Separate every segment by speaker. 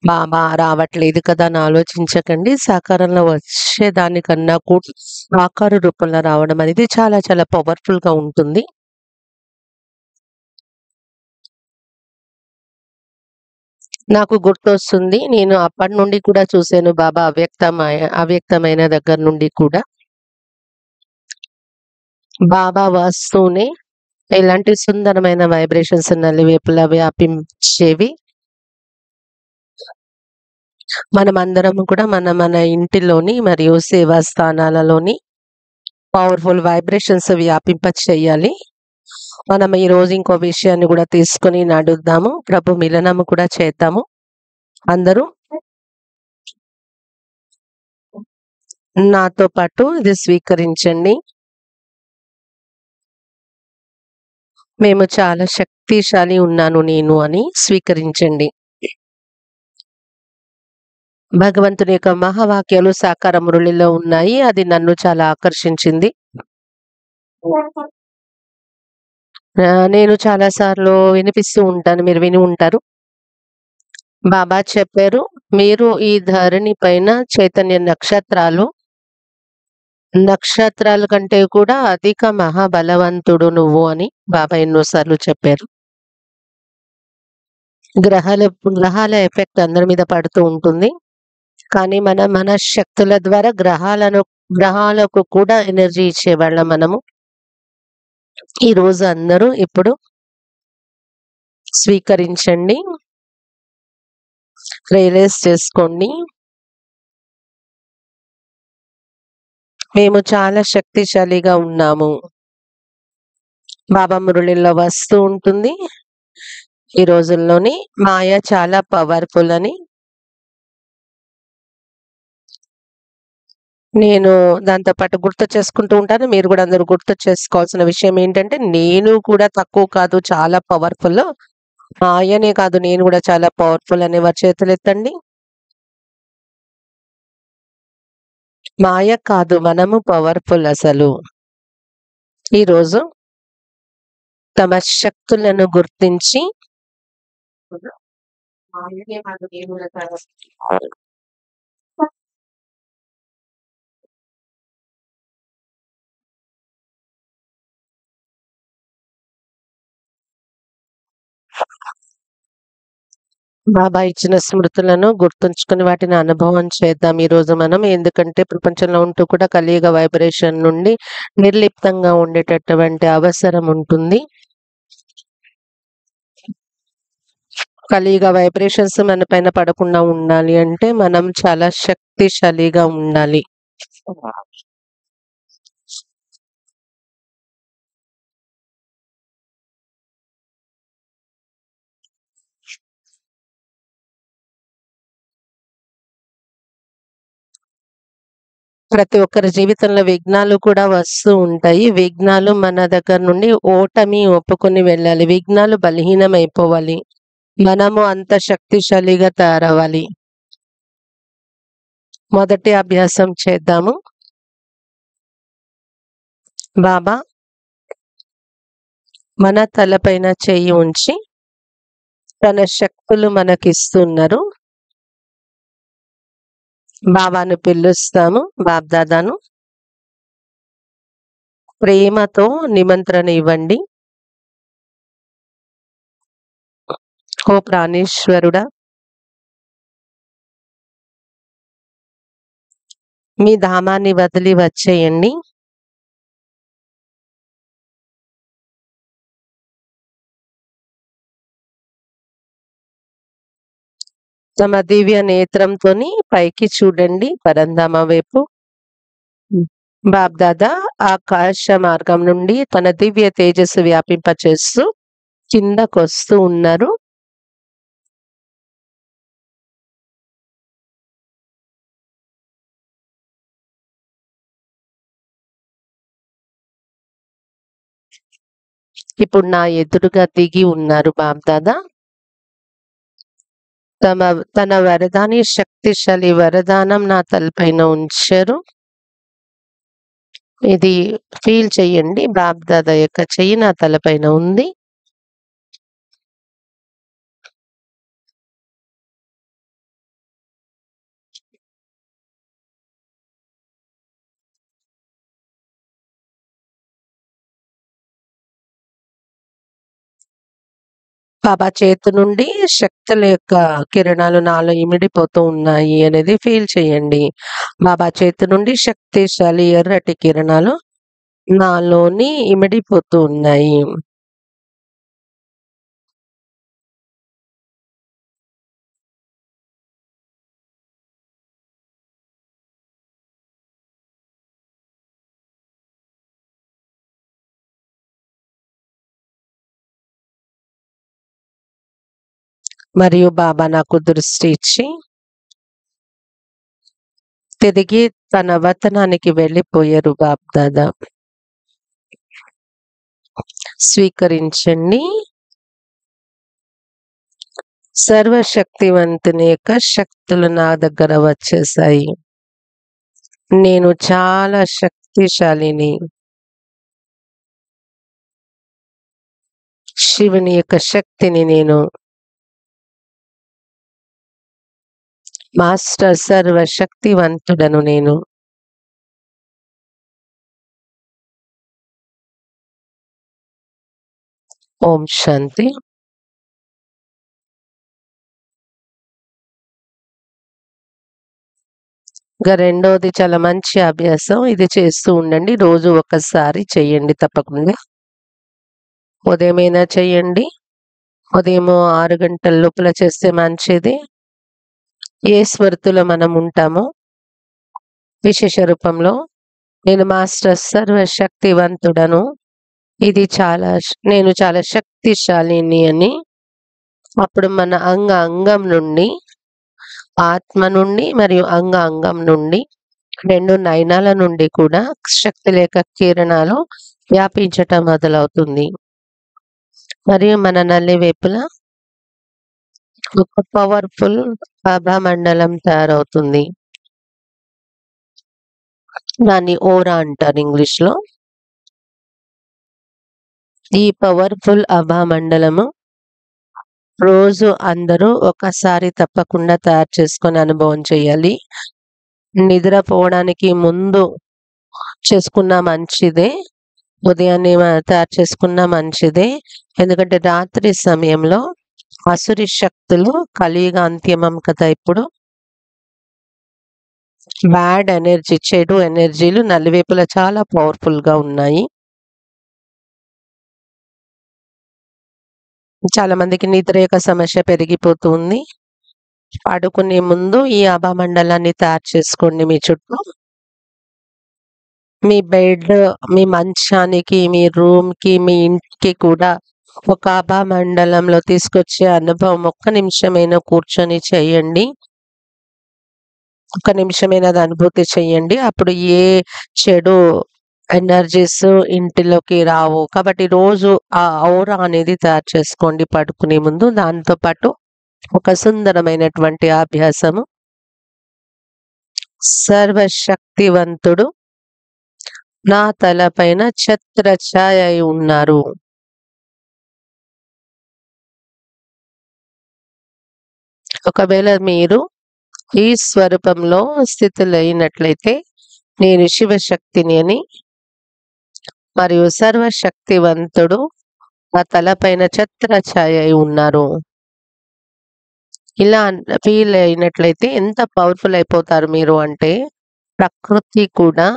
Speaker 1: బాబా రావట్లేదు కదా అని ఆలోచించకండి. సాకారంలో వచ్చేదానికన్నా కూడా ఆకార రూపంలో రావడం అనేది చాలా చాలా పవర్‌ఫుల్‌గా ఉంటుంది. నాకు గుర్తొస్తుంది. నేను అప్పటి నుండి కూడా చూసాను బాబా అవ్యక్తమైన దగ్గర నుండి కూడా. బాబా వస్తూనే ఇలాంటి సుందరమైన వైబ్రేషన్స్ నలువైపులా వ్యాపించేవి. మనమందరం కూడా మన మన ఇంటిలోని మరియు సేవా స్థానాలలోని పవర్‌ఫుల్ వైబ్రేషన్స్ వ్యాపింప చేయాలి. మనం ఈరోజు ఇంకో విషయాన్ని కూడా తీసుకొని నడుద్దాము. ప్రభు మిలనము కూడా చేద్దాము. అందరూ నాతో పాటు ఇది స్వీకరించండి. మేము చాలా శక్తిశాలి ఉన్నాను నేను అని స్వీకరించండి. భగవంతుని యొక్క మహావాక్యాలు సాకార మురళిలో ఉన్నాయి. అది నన్ను చాలా ఆకర్షించింది. నేను చాలా సార్లు వినిపిస్తూ ఉంటాను. మీరు విని ఉంటారు. బాబా చెప్పారు, మీరు ఈ ధరణి పైన చైతన్య నక్షత్రాల కంటే కూడా అధిక మహాబలవంతుడు నువ్వు అని బాబా ఎన్నోసార్లు చెప్పారు. గ్రహాల గ్రహాల ఎఫెక్ట్ అందరి మీద పడుతూ ఉంటుంది. కానీ మన శక్తుల ద్వారా గ్రహాలకు కూడా ఎనర్జీ ఇచ్చేవాళ్ళం మనము. ఈ రోజు అందరూ ఇప్పుడు స్వీకరించండి. రియలైజ్ చేసుకోండి. మేము చాలా శక్తిశాలిగా ఉన్నాము. బాబా మురళిలో వస్తూ ఉంటుంది. ఈ రోజుల్లోని మాయ చాలా పవర్‌ఫుల్ అని నేను దాంతో పాటు గుర్తు చేసుకుంటూ ఉంటాను. మీరు కూడా అందరూ గుర్తు చేసుకోవాల్సిన విషయం ఏంటంటే, నేను కూడా తక్కువ కాదు, చాలా పవర్‌ఫుల్. మాయనే కాదు, నేను కూడా చాలా పవర్‌ఫుల్ అనేవారు చేతులెత్తండి. మాయ కాదు, మనము పవర్‌ఫుల్ అసలు. ఈరోజు తమ శక్తులను గుర్తించి మాయనే కాదు, నేను కూడా చాలా బాబా ఇచ్చిన స్మృతులను గుర్తుంచుకుని వాటిని అనుభవం చేద్దాం ఈరోజు మనం. ఎందుకంటే ప్రపంచంలో ఉంటూ కూడా కలియుగ వైబ్రేషన్ నుండి నిర్లిప్తంగా ఉండేటటువంటి అవసరం ఉంటుంది. కలియుగ వైబ్రేషన్స్ మన పైన పడకుండా ఉండాలి అంటే మనం చాలా శక్తిశాలిగా ఉండాలి. ప్రతి ఒక్కరి జీవితంలో విఘ్నాలు కూడా వస్తూ ఉంటాయి. విఘ్నాలు మన దగ్గర నుండి ఓటమి ఒప్పుకొని వెళ్ళాలి. విఘ్నాలు బలహీనమైపోవాలి. మనము అంత శక్తిశాలిగా తయారవ్వాలి. మొదటి అభ్యాసం చేద్దాము. బాబా మన తలపైన చెయ్యి ఉంచి తన శక్తులు మనకిస్తున్నారు. బాబాను పిలుస్తాము. బాబ్దాదాను ప్రేమతో నిమంత్రణ ఇవ్వండి. ఓ ప్రాణేశ్వరుడా, మీ ధామాన్ని వదిలి వచ్చేయండి. తమ దివ్య నేత్రంతోని పైకి చూడండి, పరంధామ వైపు. బాబ్దాదా ఆకాశ మార్గం నుండి తన దివ్య తేజస్సు వ్యాపింపచేస్తూ కిందకొస్తూ ఉన్నారు. ఇప్పుడు నా ఎదురుగా దిగి ఉన్నారు బాబ్దాదా. తన వరదాని శక్తిశాలి వరదానం నా తలపైన ఉంచారు. ఇది ఫీల్ చెయ్యండి. బాబ్దాదా యొక్క చెయ్యి నా తలపైన ఉంది. బాబా చేతి నుండి శక్తుల యొక్క కిరణాలు నాలో ఇమిడిపోతూ ఉన్నాయి అనేది ఫీల్ చేయండి. బాబా చేతి నుండి శక్తిశాలి ఎర్రటి కిరణాలు నాలోని ఇమిడిపోతూ ఉన్నాయి. మరియు బాబా నాకు దృష్టి ఇచ్చి తిరిగి తన వతనానికి వెళ్ళిపోయారు బాప్దాదా. స్వీకరించండి. సర్వశక్తివంతుని యొక్క శక్తులు నా దగ్గర వచ్చేసాయి. నేను చాలా శక్తిశాలిని. శివుని యొక్క శక్తిని నేను. మాస్టర్ సర్వశక్తివంతుడను నేను. ఓం శాంతి. ఇంకా రెండోది చాలా మంచి అభ్యాసం. ఇది చేస్తూ ఉండండి. రోజు ఒకసారి చెయ్యండి తప్పకుండా. ఉదయమైనా చెయ్యండి. ఉదయం 6 గంటల లోపల చేస్తే మంచిది. ఏ స్మృతిలో మనం ఉంటామో విశేష రూపంలో నేను మాస్టర్ సర్వశక్తివంతుడను. ఇది నేను చాలా శక్తిశాలిని అని. అప్పుడు మన అంగం నుండి, ఆత్మ నుండి మరియు అంగం నుండి 2 నయనాల నుండి కూడా శక్తి లేక కిరణాలు వ్యాపించటం మొదలవుతుంది. మరియు మన నల్లి వైపులా ఒక పవర్ఫుల్ ఆభా మండలం తయారవుతుంది. దాన్ని ఓరా అంటారు ఇంగ్లీష్ లో. ఈ పవర్ఫుల్ ఆభా మండలము రోజు అందరూ ఒకసారి తప్పకుండా తయారు చేసుకొని అనుభవం చేయాలి. నిద్రపోవడానికి ముందు చేసుకున్న మంచిదే, ఉదయాన్నే తయారు చేసుకున్న మంచిదే. ఎందుకంటే రాత్రి సమయంలో అసురి శక్తులు కలియుగ అంత్యమం కదా. ఇప్పుడు బ్యాడ్ ఎనర్జీ, చెడు ఎనర్జీలు నలువైపులా చాలా పవర్ఫుల్ గా ఉన్నాయి. చాలా మందికి నిద్ర యొక్క సమస్య పెరిగిపోతుంది. పడుకునే ముందు ఈ ఆభా మండలాన్ని తయారు చేసుకోండి. మీ చుట్టూ, మీ బెడ్, మీ మంచానికి, మీ రూమ్ కి, మీ ఇంటికి కూడా ఒక ఆభా మండలంలో తీసుకొచ్చే అనుభవం. ఒక్క నిమిషమైనా కూర్చొని చేయండి. ఒక నిమిషమైన అనుభూతి చెయ్యండి. అప్పుడు ఏ చెడు ఎనర్జీస్ ఇంటిలోకి రావు. కాబట్టి రోజు ఆ ఔరా అనేది తయారు చేసుకోండి పడుకునే ముందు. దాంతో పాటు ఒక సుందరమైనటువంటి అభ్యాసము. సర్వశక్తివంతుడు నా తలపైన ఛత్రఛాయ అయి ఉన్నారు. ఒకవేళ మీరు ఈ స్వరూపంలో స్థితులైనట్లయితే నేను శివశక్తిని అని మరియు సర్వశక్తివంతుడు నా తలపైన ఛత్రఛాయ అయి ఉన్నారు. ఇలా ఫీల్ అయినట్లయితే ఎంత పవర్ఫుల్ అయిపోతారు మీరు అంటే, ప్రకృతి కూడా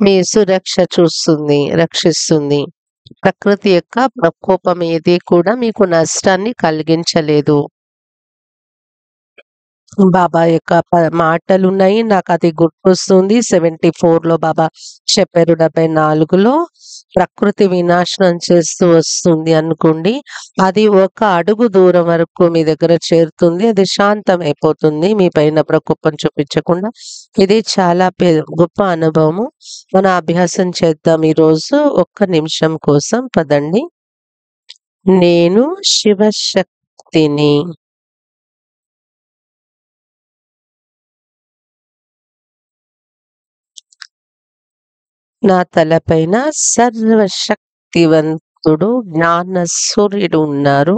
Speaker 1: మీ సురక్ష చూస్తుంది, రక్షిస్తుంది. ప్రకృతి యొక్క ప్రకోపం ఏది కూడా మీకు నష్టాన్ని కలిగించలేదు. బాబా యొక్క మాటలు ఉన్నాయి. నాకు అది గుర్తొస్తుంది. 74లో బాబా చెప్పారు. 74లో ప్రకృతి వినాశనం చేస్తూ వస్తుంది అనుకోండి. అది ఒక అడుగు దూరం వరకు మీ దగ్గర చేరుతుంది. అది శాంతం అయిపోతుంది మీ పైన ప్రకోపం చూపించకుండా. ఇది చాలా గొప్ప అనుభవము. మన అభ్యాసం చేద్దాం ఈరోజు. ఒక్క నిమిషం కోసం పదండి. నేను శివశక్తిని. నా తలపైన సర్వశక్తివంతుడు జ్ఞాన సూర్యుడు ఉన్నారు.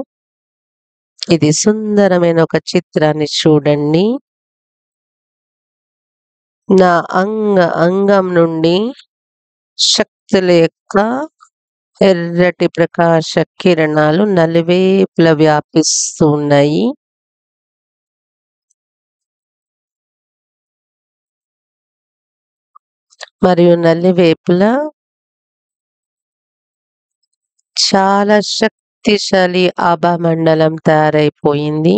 Speaker 1: ఇది సుందరమైన ఒక చిత్రాన్ని చూడండి. నా అంగం నుండి శక్తుల యొక్క ఎర్రటి ప్రకాశ కిరణాలు నలువైపులా వ్యాపిస్తూ ఉన్నాయి. మరియు నలువైపులా చాలా శక్తిశాలి ఆభామండలం తయారైపోయింది.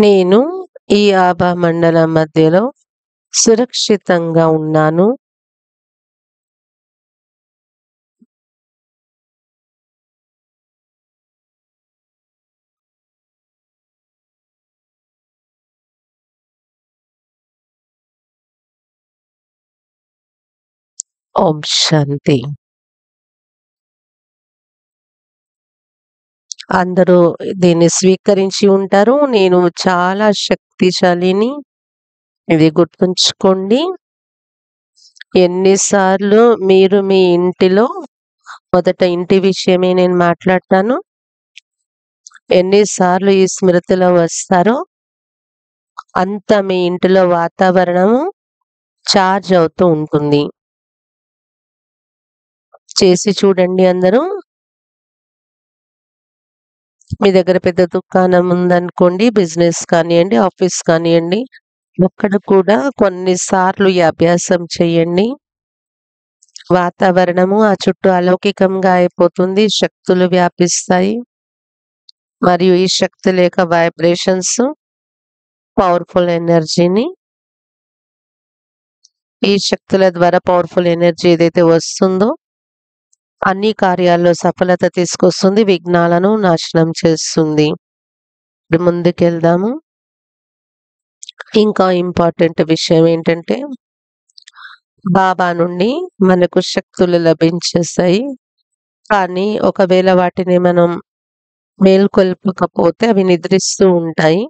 Speaker 1: నేను ఈ ఆభామండలం మధ్యలో సురక్షితంగా ఉన్నాను. ఓం శాంతి. అందరూ దీన్ని స్వీకరించి ఉంటారు. నేను చాలా శక్తిశాలిని. ఇది గుర్తుంచుకోండి. ఎన్నిసార్లు మీరు మీ ఇంటిలో మొదట ఇంటి విషయమే నేను మాట్లాడతాను. ఎన్నిసార్లు ఈ స్మృతిలో వస్తారో అంత మీ ఇంటిలో వాతావరణము చార్జ్ అవుతూ ఉంటుంది. చేసి చూడండి అందరూ. మీ దగ్గర పెద్ద దుకాణం ఉందనుకోండి, బిజినెస్ కానియండి, ఆఫీస్ కానియండి, అక్కడ కూడా కొన్నిసార్లు ఈ అభ్యాసం చేయండి. వాతావరణము ఆ చుట్టూ అలౌకికంగా అయిపోతుంది. శక్తులు వ్యాపిస్తాయి. మరియు ఈ శక్తుల యొక్క వైబ్రేషన్స్ పవర్ఫుల్ ఎనర్జీని, ఈ శక్తుల ద్వారా పవర్ఫుల్ ఎనర్జీ ఏదైతే వస్తుందో అన్ని కార్యాల్లో సఫలత తీసుకొస్తుంది, విఘ్నాలను నాశనం చేస్తుంది. ఇప్పుడు ముందుకెళ్దాము. ఇంకా ఇంపార్టెంట్ విషయం ఏంటంటే బాబా నుండి మనకు శక్తులు లభించేస్తాయి. కానీ ఒకవేళ వాటిని మనం మేల్కొల్పకపోతే అవి నిద్రిస్తూ ఉంటాయి.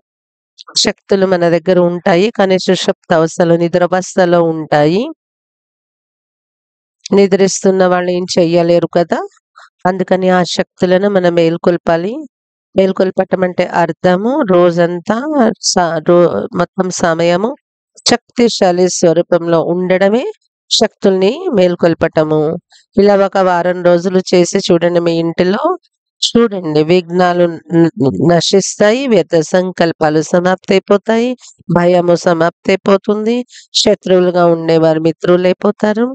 Speaker 1: శక్తులు మన దగ్గర ఉంటాయి కానీ సుషుప్తావస్థలో నిద్రావస్థలో ఉంటాయి. నిద్రిస్తున్న వాళ్ళు ఏం చెయ్యలేరు కదా. అందుకని ఆ శక్తులను మనం మేల్కొల్పాలి. మేల్కొల్పటం అంటే అర్థము రోజంతా మొత్తం సమయము శక్తిశాలి స్వరూపంలో ఉండడమే శక్తుల్ని మేల్కొల్పటము. ఇలా ఒక వారం రోజులు చేసి చూడండి. మీ ఇంటిలో చూడండి, విఘ్నాలు నశిస్తాయి, వ్యర్థ సంకల్పాలు సమాప్తి అయిపోతాయి, భయము సమాప్తి అయిపోతుంది, శత్రువులుగా ఉండేవారు మిత్రులైపోతారు,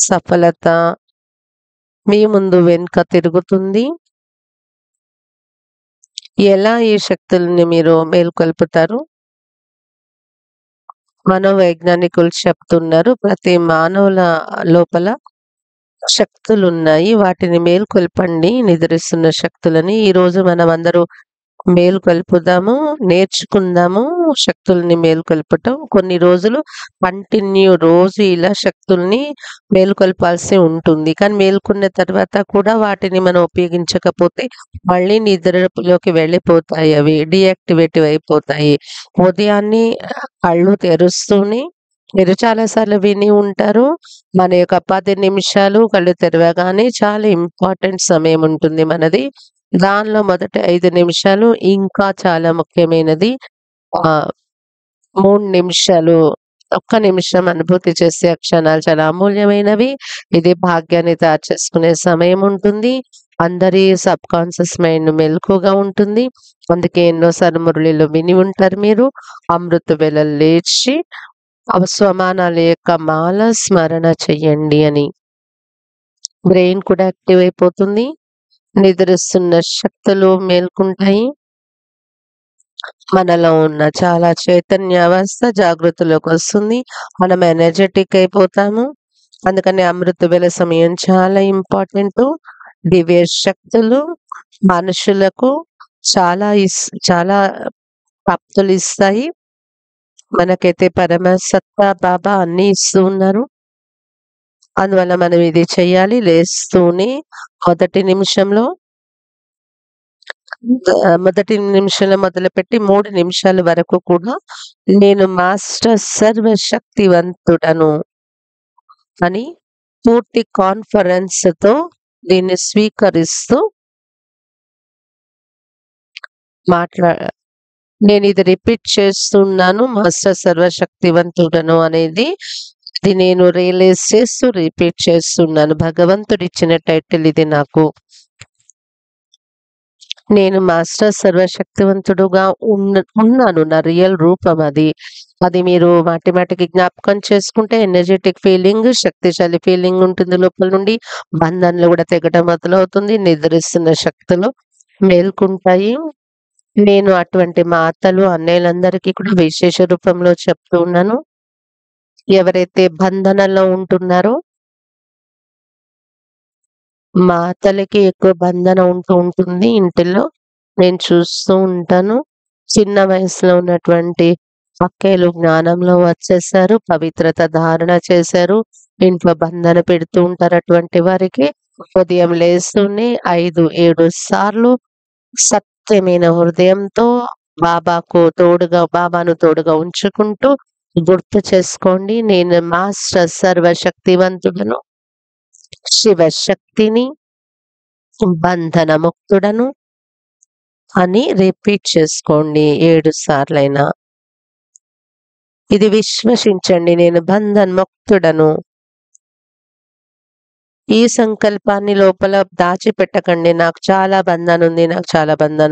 Speaker 1: సఫలత మీ ముందు వెనుక తిరుగుతుంది. ఎలా ఈ శక్తుల్ని మీరు మేల్కొల్పుతారు? మనోవైజ్ఞానికులు చెప్తున్నారు ప్రతి మానవుల లోపల శక్తులున్నాయి. వాటిని మేల్కొల్పండి, నిద్రిస్తున్న శక్తులని. ఈరోజు మనం అందరూ మేల్కొల్పుదాము, నేర్చుకుందాము శక్తుల్ని మేల్కొల్పటం. కొన్ని రోజులు కంటిన్యూ రోజు ఇలా శక్తుల్ని మేల్కొల్పాల్సి ఉంటుంది. కానీ మేల్కొన్న తర్వాత కూడా వాటిని మనం ఉపయోగించకపోతే మళ్ళీ నిద్రలోకి వెళ్ళిపోతాయి. అవి డీయాక్టివేటివ్ అయిపోతాయి. ఉదయాన్నే కళ్ళు తెరుస్తూనే మీరు చాలాసార్లు విని ఉంటారు. మన యొక్క 10 నిమిషాలు కళ్ళు తెరవగానే చాలా ఇంపార్టెంట్ సమయం ఉంటుంది మనది. దానిలో మొదటి 5 నిమిషాలు ఇంకా చాలా ముఖ్యమైనది. 3 నిమిషాలు, ఒక్క నిమిషం అనుభూతి చేసే క్షణాలు చాలా అమూల్యమైనవి. ఇది భాగ్యాన్ని తయారు చేసుకునే సమయం ఉంటుంది. అందరి సబ్ కాన్షియస్ మైండ్ మెలకుగా ఉంటుంది. అందుకే ఎన్నోసార్లు మురళిలో విని ఉంటారు మీరు. అమృత వేళ లేచి స్వమానాల యొక్క మాల స్మరణ చెయ్యండి అని. బ్రెయిన్ కూడా యాక్టివ్ అయిపోతుంది. నిద్రిస్తున్న శక్తులు మేల్కుంటాయి. మనలో ఉన్న చాలా చైతన్యావస్థ జాగృతిలోకి వస్తుంది. మనం ఎనర్జెటిక్ అయిపోతాము. అందుకని అమృత వేళ సమయం చాలా ఇంపార్టెంట్. దివ్య శక్తులు మనుషులకు చాలా ప్రాప్తులు ఇస్తాయి. మనకైతే పరమ సత్తా బాబా అన్ని ఇస్తూ ఉన్నారు. అందువల్ల మనం ఇది చెయ్యాలి. లేస్తూనే మొదటి నిమిషంలో మొదలుపెట్టి 3 నిమిషాల వరకు కూడా నేను మాస్టర్ సర్వశక్తివంతుడను అని పూర్తి కాన్ఫరెన్స్ తో దీన్ని స్వీకరిస్తూ నేను ఇది రిపీట్ చేస్తున్నాను. మాస్టర్ సర్వశక్తివంతుడను అనేది ఇది నేను రియలైజ్ చేస్తూ రిపీట్ చేస్తున్నాను. భగవంతుడు ఇచ్చిన టైటిల్ ఇది నాకు. నేను మాస్టర్ సర్వశక్తివంతుడుగా ఉన్నాను. నా రియల్ రూపం అది. అది మీరు మాటి మాటికి జ్ఞాపకం చేసుకుంటే ఎనర్జెటిక్ ఫీలింగ్, శక్తిశాలి ఫీలింగ్ ఉంటుంది లోపల నుండి. బంధనలు కూడా తెగడం మొదలవుతుంది. నిద్రిస్తున్న శక్తులు మేల్కుంటాయి. నేను అటువంటి మా అత్తలు, అన్నయ్యలందరికీ కూడా విశేష రూపంలో చెప్తూ ఉన్నాను. ఎవరైతే బంధనలో ఉంటున్నారో మా అత్తలకి ఎక్కువ బంధన ఉంటూ ఉంటుంది ఇంటిలో. నేను చూస్తూ ఉంటాను. చిన్న వయసులో ఉన్నటువంటి అక్కయ్యలు జ్ఞానంలో వచ్చేసారు. పవిత్రత ధారణ చేశారు. ఇంట్లో బంధన పెడుతూ ఉంటారు అటువంటి వారికి. ఉదయం లేస్తూనే 5, 7 సార్లు సత్యమైన హృదయంతో బాబాను తోడుగా ఉంచుకుంటూ గుర్తు చేసుకోండి. నేను మాస్టర్ సర్వశక్తివంతుడను, శివశక్తిని, బంధనముక్తుడను అని రిపీట్ చేసుకోండి 7 సార్లైనా. ఇది విశ్వసించండి. నేను బంధన్ముక్తుడను. ఈ సంకల్పాన్ని లోపల దాచిపెట్టకండి. నాకు చాలా బంధన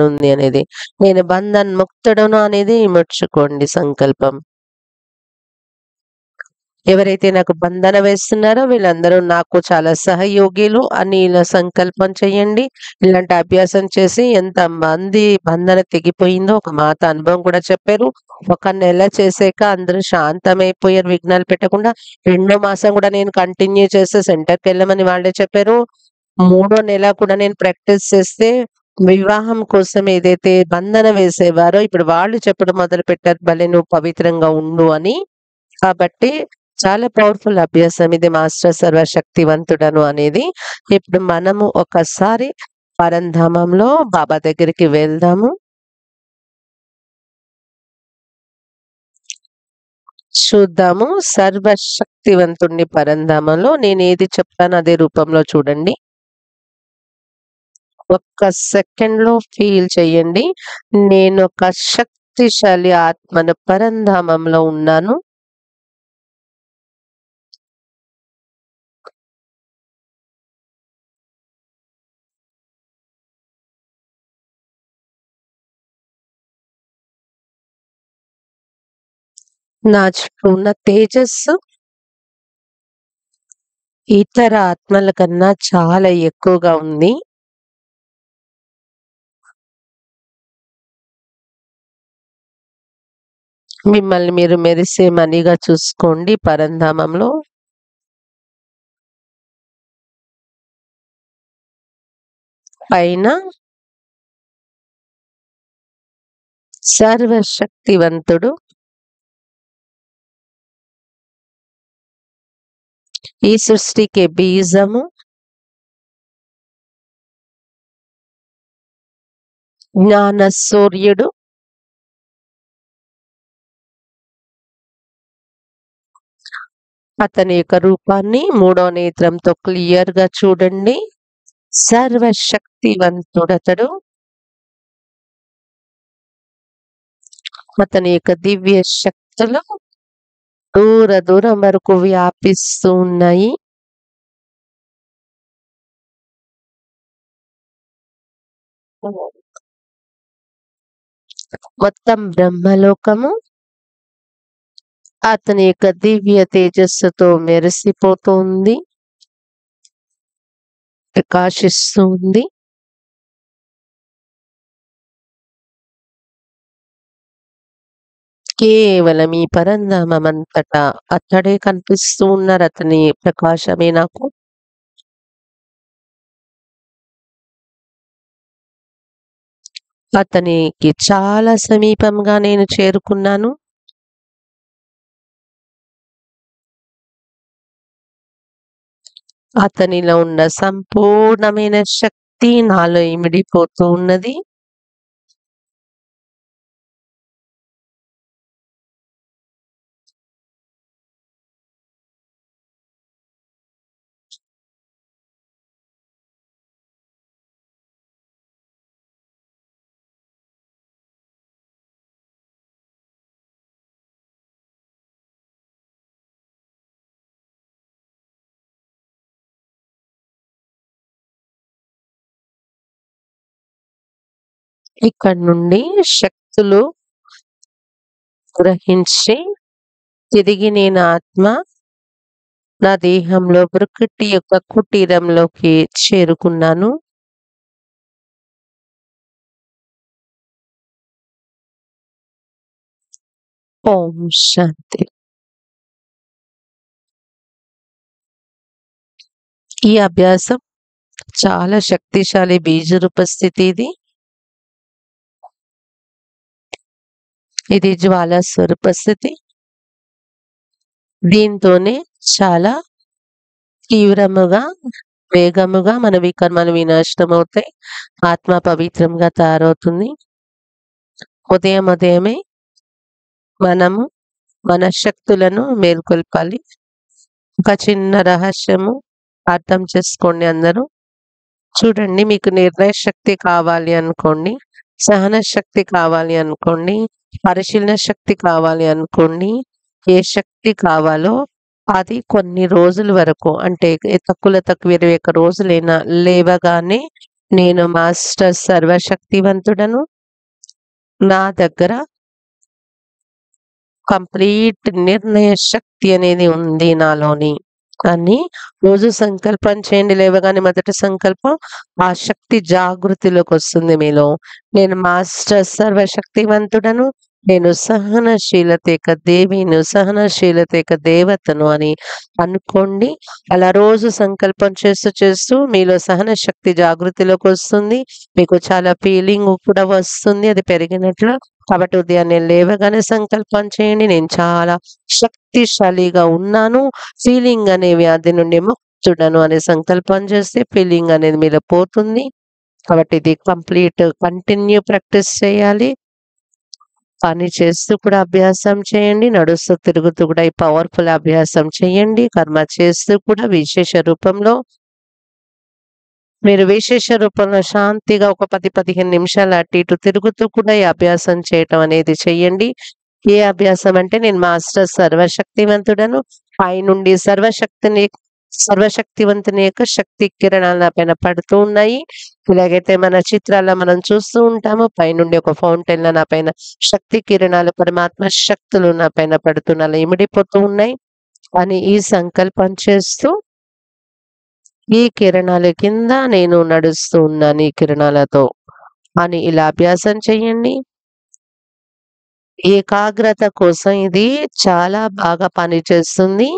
Speaker 1: ఉంది అనేది. నేను బంధన్ముక్తుడను అనేది ఇముడ్చుకోండి సంకల్పం. ఎవరైతే నాకు బంధన వేస్తున్నారో వీళ్ళందరూ నాకు చాలా సహయోగిలు అని ఇలా సంకల్పం చేయండి. ఇలాంటి అభ్యాసం చేసి ఎంతమంది బంధన తెగిపోయిందో ఒక మాత అనుభవం కూడా చెప్పారు. ఒక నెల చేసాక అందరూ శాంతమైపోయారు విఘ్నాలు పెట్టకుండా. రెండో మాసం కూడా నేను కంటిన్యూ చేస్తే సెంటర్‌కి వెళ్ళమని వాళ్ళే చెప్పారు. మూడో నెల కూడా నేను ప్రాక్టీస్ చేస్తే వివాహం కోసం ఏదైతే బంధన వేసేవారో ఇప్పుడు వాళ్ళు చెప్పడం మొదలుపెట్టారు. భలే నువ్వు పవిత్రంగా ఉండు అని. కాబట్టి చాలా పవర్‌ఫుల్ అభ్యాసం ఇది మాస్టర్ సర్వశక్తివంతుడను అనేది. ఇప్పుడు మనము ఒకసారి పరంధామంలో బాబా దగ్గరికి వెళ్దాము. చూద్దాము సర్వశక్తివంతుడిని పరంధామంలో. నేనేది చెప్తానో అదే రూపంలో చూడండి. ఒక్క సెకండ్‌లో ఫీల్ చేయండి. నేనొక శక్తిశాలి ఆత్మను పరంధామంలో ఉన్నాను. నా చుట్టూ ఉన్న తేజస్సు ఇతర ఆత్మల కన్నా చాలా ఎక్కువగా ఉంది. మిమ్మల్ని మీరు మెరిసే మణిగా చూసుకోండి పరంధామంలో. పైన సర్వశక్తివంతుడు, ఈ సృష్టికి బీజము, జ్ఞాన సూర్యుడు, అతని యొక్క రూపాన్ని మూడో నేత్రంతో క్లియర్‌గా చూడండి. సర్వశక్తివంతుడతడు. అతని యొక్క దివ్య శక్తులు దూరం వరకు వ్యాపిస్తూ ఉన్నాయి. మొత్తం బ్రహ్మలోకము అతని యొక్క దివ్య తేజస్సుతో మెరిసిపోతుంది, ప్రకాశిస్తూ ఉంది. కేవలం ఈ పరంధామమంతటా అతడే కనిపిస్తూ ఉన్నారు. అతని ప్రకాశమే నాకు. అతనికి చాలా సమీపంగా నేను చేరుకున్నాను. అతనిలో ఉన్న సంపూర్ణమైన శక్తి నాలో ఇమిడిపోతూ ఉన్నది. ఇక్కడ నుండి శక్తులు గ్రహించి తిరిగి నేను ఆత్మ నా దేహంలో ప్రకృతి యొక్క కుటీరంలోకి చేరుకున్నాను. ఓం శాంతి. ఈ అభ్యాసం చాలా శక్తిశాలి బీజరూప స్థితి ఇది. ఇది జ్వాలా స్వరూప స్థితి. దీంతోనే చాలా తీవ్రముగా వేగముగా మన వికర్మలు వినాశనం అవుతాయి. ఆత్మ పవిత్రంగా తయారవుతుంది. ఉదయమే మనము మన శక్తులను మేల్కొల్పాలి. ఒక చిన్న రహస్యము అర్థం చేసుకోండి అందరూ. చూడండి, మీకు నిర్ణయ శక్తి కావాలి అనుకోండి, సహన శక్తి కావాలి అనుకోండి, పరిశీలన శక్తి కావాలి అనుకోండి, ఏ శక్తి కావాలో అది కొన్ని రోజుల వరకు, అంటే తక్కువ 21 రోజులైనా లేవగానే నేను మాస్టర్ సర్వశక్తివంతుడను, నా దగ్గర కంప్లీట్ నిర్ణయ శక్తి అనేది ఉంది నాలోని అని రోజు సంకల్పం చేయండి. లేవగానే మొదటి సంకల్పం, ఆ శక్తి జాగృతిలోకి వస్తుంది మీలో. నేను మాస్టర్ సర్వశక్తివంతుడను, నేను సహనశీలత యొక్క దేవిను, సహనశీలత యొక్క దేవతను అని అనుకోండి. అలా రోజు సంకల్పం చేస్తూ చేస్తూ మీలో సహన శక్తి జాగృతిలోకి వస్తుంది. మీకు చాలా ఫీలింగ్ కూడా వస్తుంది అది పెరిగినట్లు. కాబట్టి ఉదయాన్నే లేవగానే సంకల్పం చేయండి, నేను చాలా శక్తిశాలిగా ఉన్నాను, ఫీలింగ్ అనే వ్యాధి నుండి ముక్తుడను అనే సంకల్పం చేస్తే ఫీలింగ్ అనేది మీలో పోతుంది. కాబట్టి ఇది కంటిన్యూ ప్రాక్టీస్ చేయాలి. పని చేస్తూ కూడా అభ్యాసం చేయండి, నడుస్తూ తిరుగుతూ కూడా ఈ పవర్ఫుల్ అభ్యాసం చేయండి. కర్మ చేస్తూ కూడా విశేష రూపంలో మీరు విశేష రూపంలో శాంతిగా ఒక 10-15 నిమిషాలు అటు ఇటు తిరుగుతూ కూడా ఈ అభ్యాసం చేయటం అనేది చెయ్యండి. ఏ అభ్యాసం అంటే, నేను మాస్టర్ సర్వశక్తివంతుడను, పై నుండి సర్వశక్తివంతుని యొక్క శక్తి కిరణాలు నా పైన పడుతూ ఉన్నాయి. ఇలాగైతే మన చిత్రాల్లో మనం చూస్తూ ఉంటాము, పైనుండి ఒక ఫౌంటైన్ నా పైన శక్తి కిరణాలు, పరమాత్మ శక్తులు నా పైన పడుతున్నా ఇమిడిపోతూ ఉన్నాయి అని ఈ సంకల్పం చేస్తూ ఈ కిరణాల కింద నేను నడుస్తూ ఉన్నాను ఈ కిరణాలతో అని ఇలా అభ్యాసం చెయ్యండి. ఏకాగ్రత కోసం ఇది చాలా బాగా పనిచేస్తుంది.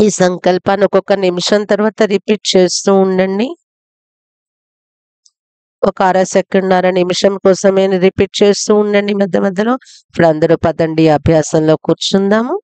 Speaker 1: ఈ సంకల్పాన్ని ఒక్కొక్క నిమిషం తర్వాత రిపీట్ చేస్తూ ఉండండి. ఒక అర సెకండ్, అర నిమిషం కోసమే రిపీట్ చేస్తూ ఉండండి మధ్య మధ్యలో. ఇప్పుడు అందరూ పదండి అభ్యాసంలో కూర్చుందాము.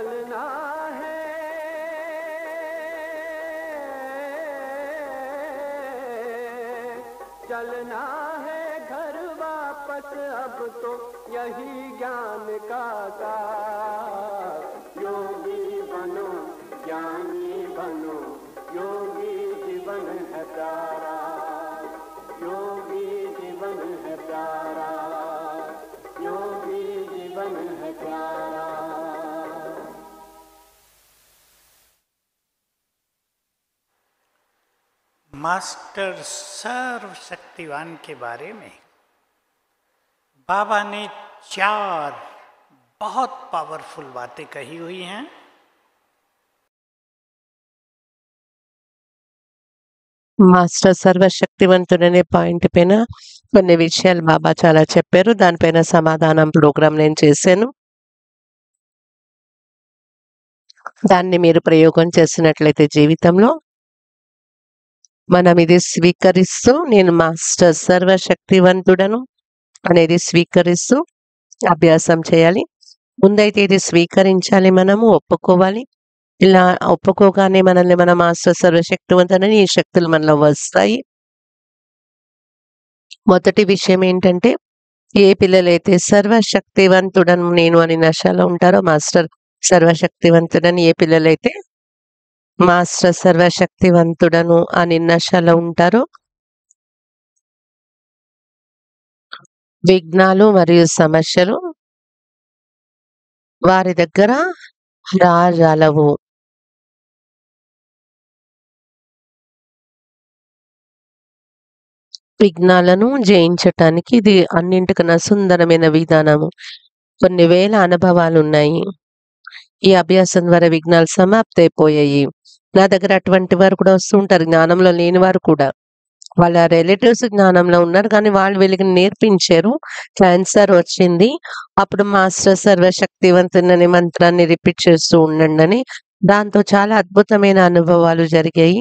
Speaker 2: चलना है, चलना है घर वापस, अब तो यही ज्ञान का सार। योगी बनो, ज्ञानी बनो, योगी जीवन है प्यारा, योगी जीवन है प्यारा, योगी जीवन है प्यारा।
Speaker 3: मास्टर सर्वशक्तिवान के बारे में बाबा ने 4 बहुत पावरफुल बातें कही हुई हैं।
Speaker 1: మాస్టర్ సర్వశక్తివంతుడనే పాయింట్ పైన కొన్ని విషయాలు బాబా చాలా చెప్పారు. దానిపైన సమాధానం ప్రోగ్రాం నేను చేశాను. దాన్ని మీరు ప్రయోగం చేసినట్లయితే జీవితంలో మనం ఇది స్వీకరిస్తూ, నేను మాస్టర్ సర్వశక్తివంతుడను అనేది స్వీకరిస్తూ అభ్యాసం చేయాలి. ముందైతే ఇది స్వీకరించాలి, మనము ఒప్పుకోవాలి. ఇలా ఒప్పుకోగానే మనల్ని మన మాస్టర్ సర్వశక్తివంతుడని ఈ శక్తులు మనలో వస్తాయి. మొదటి విషయం ఏంటంటే, ఏ పిల్లలైతే సర్వశక్తివంతుడను నేను అని నశలో ఉంటారో, మాస్టర్ సర్వశక్తివంతుడని ఏ పిల్లలైతే మాస్టర్ సర్వశక్తివంతుడను అని నశలో ఉంటారో, విఘ్నాలు మరియు సమస్యలు వారి దగ్గర రాజాలవు. విఘ్నాలను జయించటానికి ఇది అన్నింటికన్నా సుందరమైన విధానము. కొన్ని వేల అనుభవాలు ఉన్నాయి. ఈ అభ్యాసం ద్వారా విఘ్నాలు సమాప్తి అయిపోయాయి. నా దగ్గర అటువంటి వారు కూడా వస్తుంటారు, జ్ఞానంలో లేని వారు కూడా. వాళ్ళ రిలేటివ్స్ జ్ఞానంలో ఉన్నారు, కానీ వాళ్ళు వీళ్ళకి నేర్పించారు. క్యాన్సర్ వచ్చింది, అప్పుడు మాస్టర్ సర్వశక్తివంతుని మంత్రాన్ని రిపీట్ చేస్తూ ఉండండి అని. దాంతో చాలా అద్భుతమైన అనుభవాలు జరిగాయి.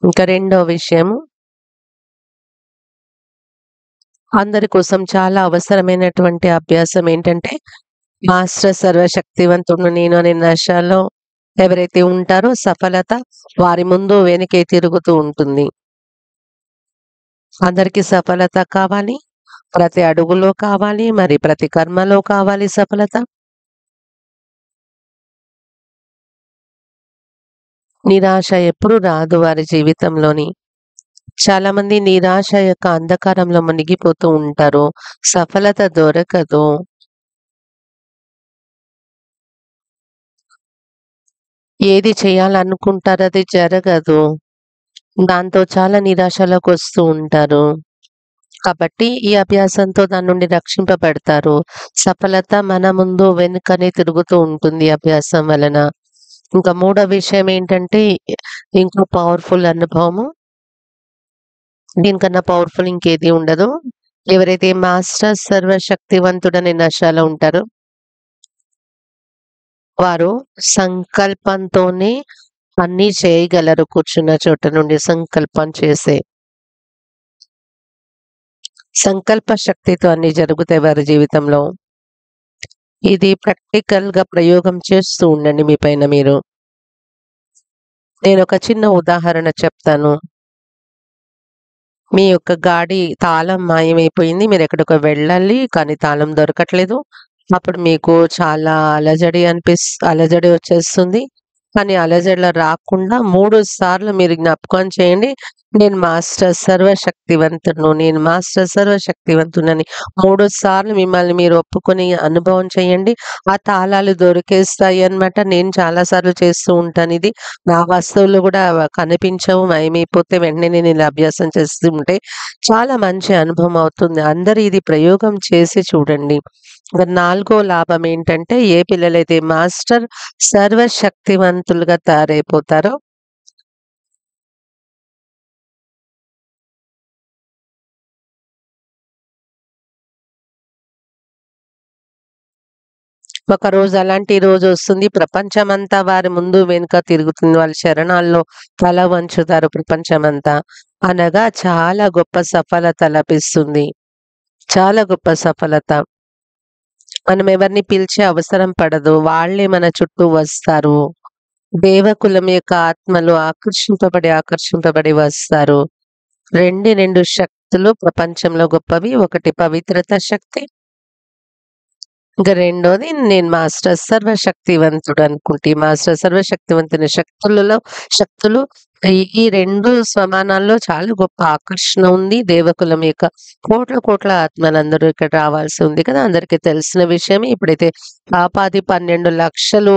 Speaker 1: ఇంకా రెండో విషయము, అందరి కోసం చాలా అవసరమైనటువంటి అభ్యాసం ఏంటంటే, మాస్టర్ సర్వశక్తివంతుడు నేను అనే నశలో ఎవరైతే ఉంటారో సఫలత వారి ముందు వెనకే తిరుగుతూ ఉంటుంది. అందరికీ సఫలత కావాలి, ప్రతి అడుగులో కావాలి, మరి ప్రతి కర్మలో కావాలి సఫలత. నిరాశ ఎప్పుడు రాదు వారి జీవితంలోని. చాలా మంది నిరాశ యొక్క అంధకారంలో మునిగిపోతూ ఉంటారు, సఫలత దొరకదు. ఏది చేయాలనుకుంటారో అది జరగదు, దాంతో చాలా నిరాశలోకి వస్తూ ఉంటారు. కాబట్టి ఈ అభ్యాసంతో దాని నుండి రక్షింపబడతారు. సఫలత మన ముందు వెనుకనే తిరుగుతూ ఉంటుంది అభ్యాసం వలన. ఇంకా మూడో విషయం ఏంటంటే, ఇంకో పవర్ఫుల్ అనుభవము. దీనికన్నా పవర్ఫుల్ ఇంకేది ఉండదు. ఎవరైతే మాస్టర్ సర్వశక్తివంతుడనే నశలో ఉంటారో వారు సంకల్పంతోనే అన్నీ చేయగలరు. కూర్చున్న చోట నుండి సంకల్పం చేసే సంకల్ప శక్తితో అన్ని జరుగుతాయి వారి జీవితంలో. ఇది ప్రాక్టికల్ గా ప్రయోగం చేస్తూ ఉండండి మీ పైన మీరు. నేను ఒక చిన్న ఉదాహరణ చెప్తాను. మీ యొక్క గాడి తాళం మాయమైపోయింది, మీరు ఎక్కడికో వెళ్ళాలి కానీ తాళం దొరకట్లేదు. అప్పుడు మీకు చాలా అలజడి వచ్చేస్తుంది. కానీ అలజడిలో రాకుండా 3 సార్లు మీరు జ్ఞాపకం చేయండి, నేను మాస్టర్ సర్వశక్తివంతుడు, నేను మాస్టర్ సర్వశక్తివంతుడని 3 సార్లు మిమ్మల్ని మీరు ఒప్పుకొని అనుభవం చేయండి. ఆ తాళాలు దొరికేస్తాయి అన్నమాట. నేను చాలా సార్లు చేస్తూ ఉంటాను ఇది. నా వస్తువులు కూడా కనిపించవు, మాయమైపోతే వెంటనే నేను ఇలా అభ్యాసం చేస్తూ ఉంటే చాలా మంచి అనుభవం అవుతుంది. అందరూ ఇది ప్రయోగం చేసి చూడండి. ఇంకా 4వ లాభం ఏంటంటే, ఏ పిల్లలైతే మాస్టర్ సర్వశక్తివంతులుగా తయారైపోతారో ఒక రోజు అలాంటి రోజు వస్తుంది, ప్రపంచమంతా వారి ముందు వెనుక తిరుగుతుంది. వాళ్ళ శరణాల్లో తల వంచుతారు ప్రపంచమంతా. అనగా చాలా గొప్ప సఫలత లభిస్తుంది, చాలా గొప్ప సఫలత. మనం ఎవరిని పిలిచే అవసరం పడదు, వాళ్ళే మన చుట్టూ వస్తారు. దేవకులం యొక్క ఆత్మలు ఆకర్షింపబడి వస్తారు. రెండు శక్తులు ప్రపంచంలో గొప్పవి. ఒకటి పవిత్రత శక్తి, ఇంకా రెండోది నేను మాస్టర్ సర్వశక్తివంతుడు అనుకుంటే. మాస్టర్ సర్వశక్తివంతుని శక్తులు ఈ 2 సమానాల్లో చాలా గొప్ప ఆకర్షణ ఉంది. దేవకులం యొక్క కోట్ల ఆత్మలందరూ ఇక్కడ రావాల్సి ఉంది కదా, అందరికీ తెలిసిన విషయమే. ఇప్పుడైతే పాపాది 12 లక్షలు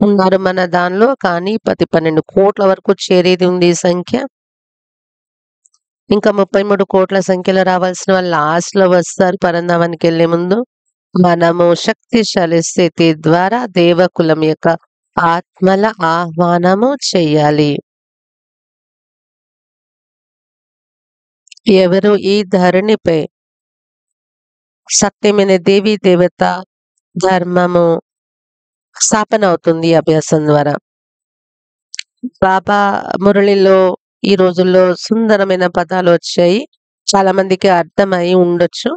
Speaker 1: ఉన్నారు మన దానిలో, కానీ 12 కోట్ల వరకు చేరేది ఉంది ఈ సంఖ్య. ఇంకా 33 కోట్ల సంఖ్యలో రావాల్సిన వాళ్ళు లాస్ట్ లో వస్తారు పరంధామానికి వెళ్లే ముందు. మనము శక్తిశాలి స్థితి ద్వారా దేవకులం యొక్క ఆత్మల ఆహ్వానము చెయ్యాలి. ఎవరు ఈ ధరణిపై సత్యమైన దేవీ దేవత ధర్మము స్థాపన అవుతుంది ఈ అభ్యాసం ద్వారా. బాబా మురళిలో ఈ రోజుల్లో సుందరమైన పదాలు వచ్చాయి. చాలా మందికి అర్థమై ఉండొచ్చు.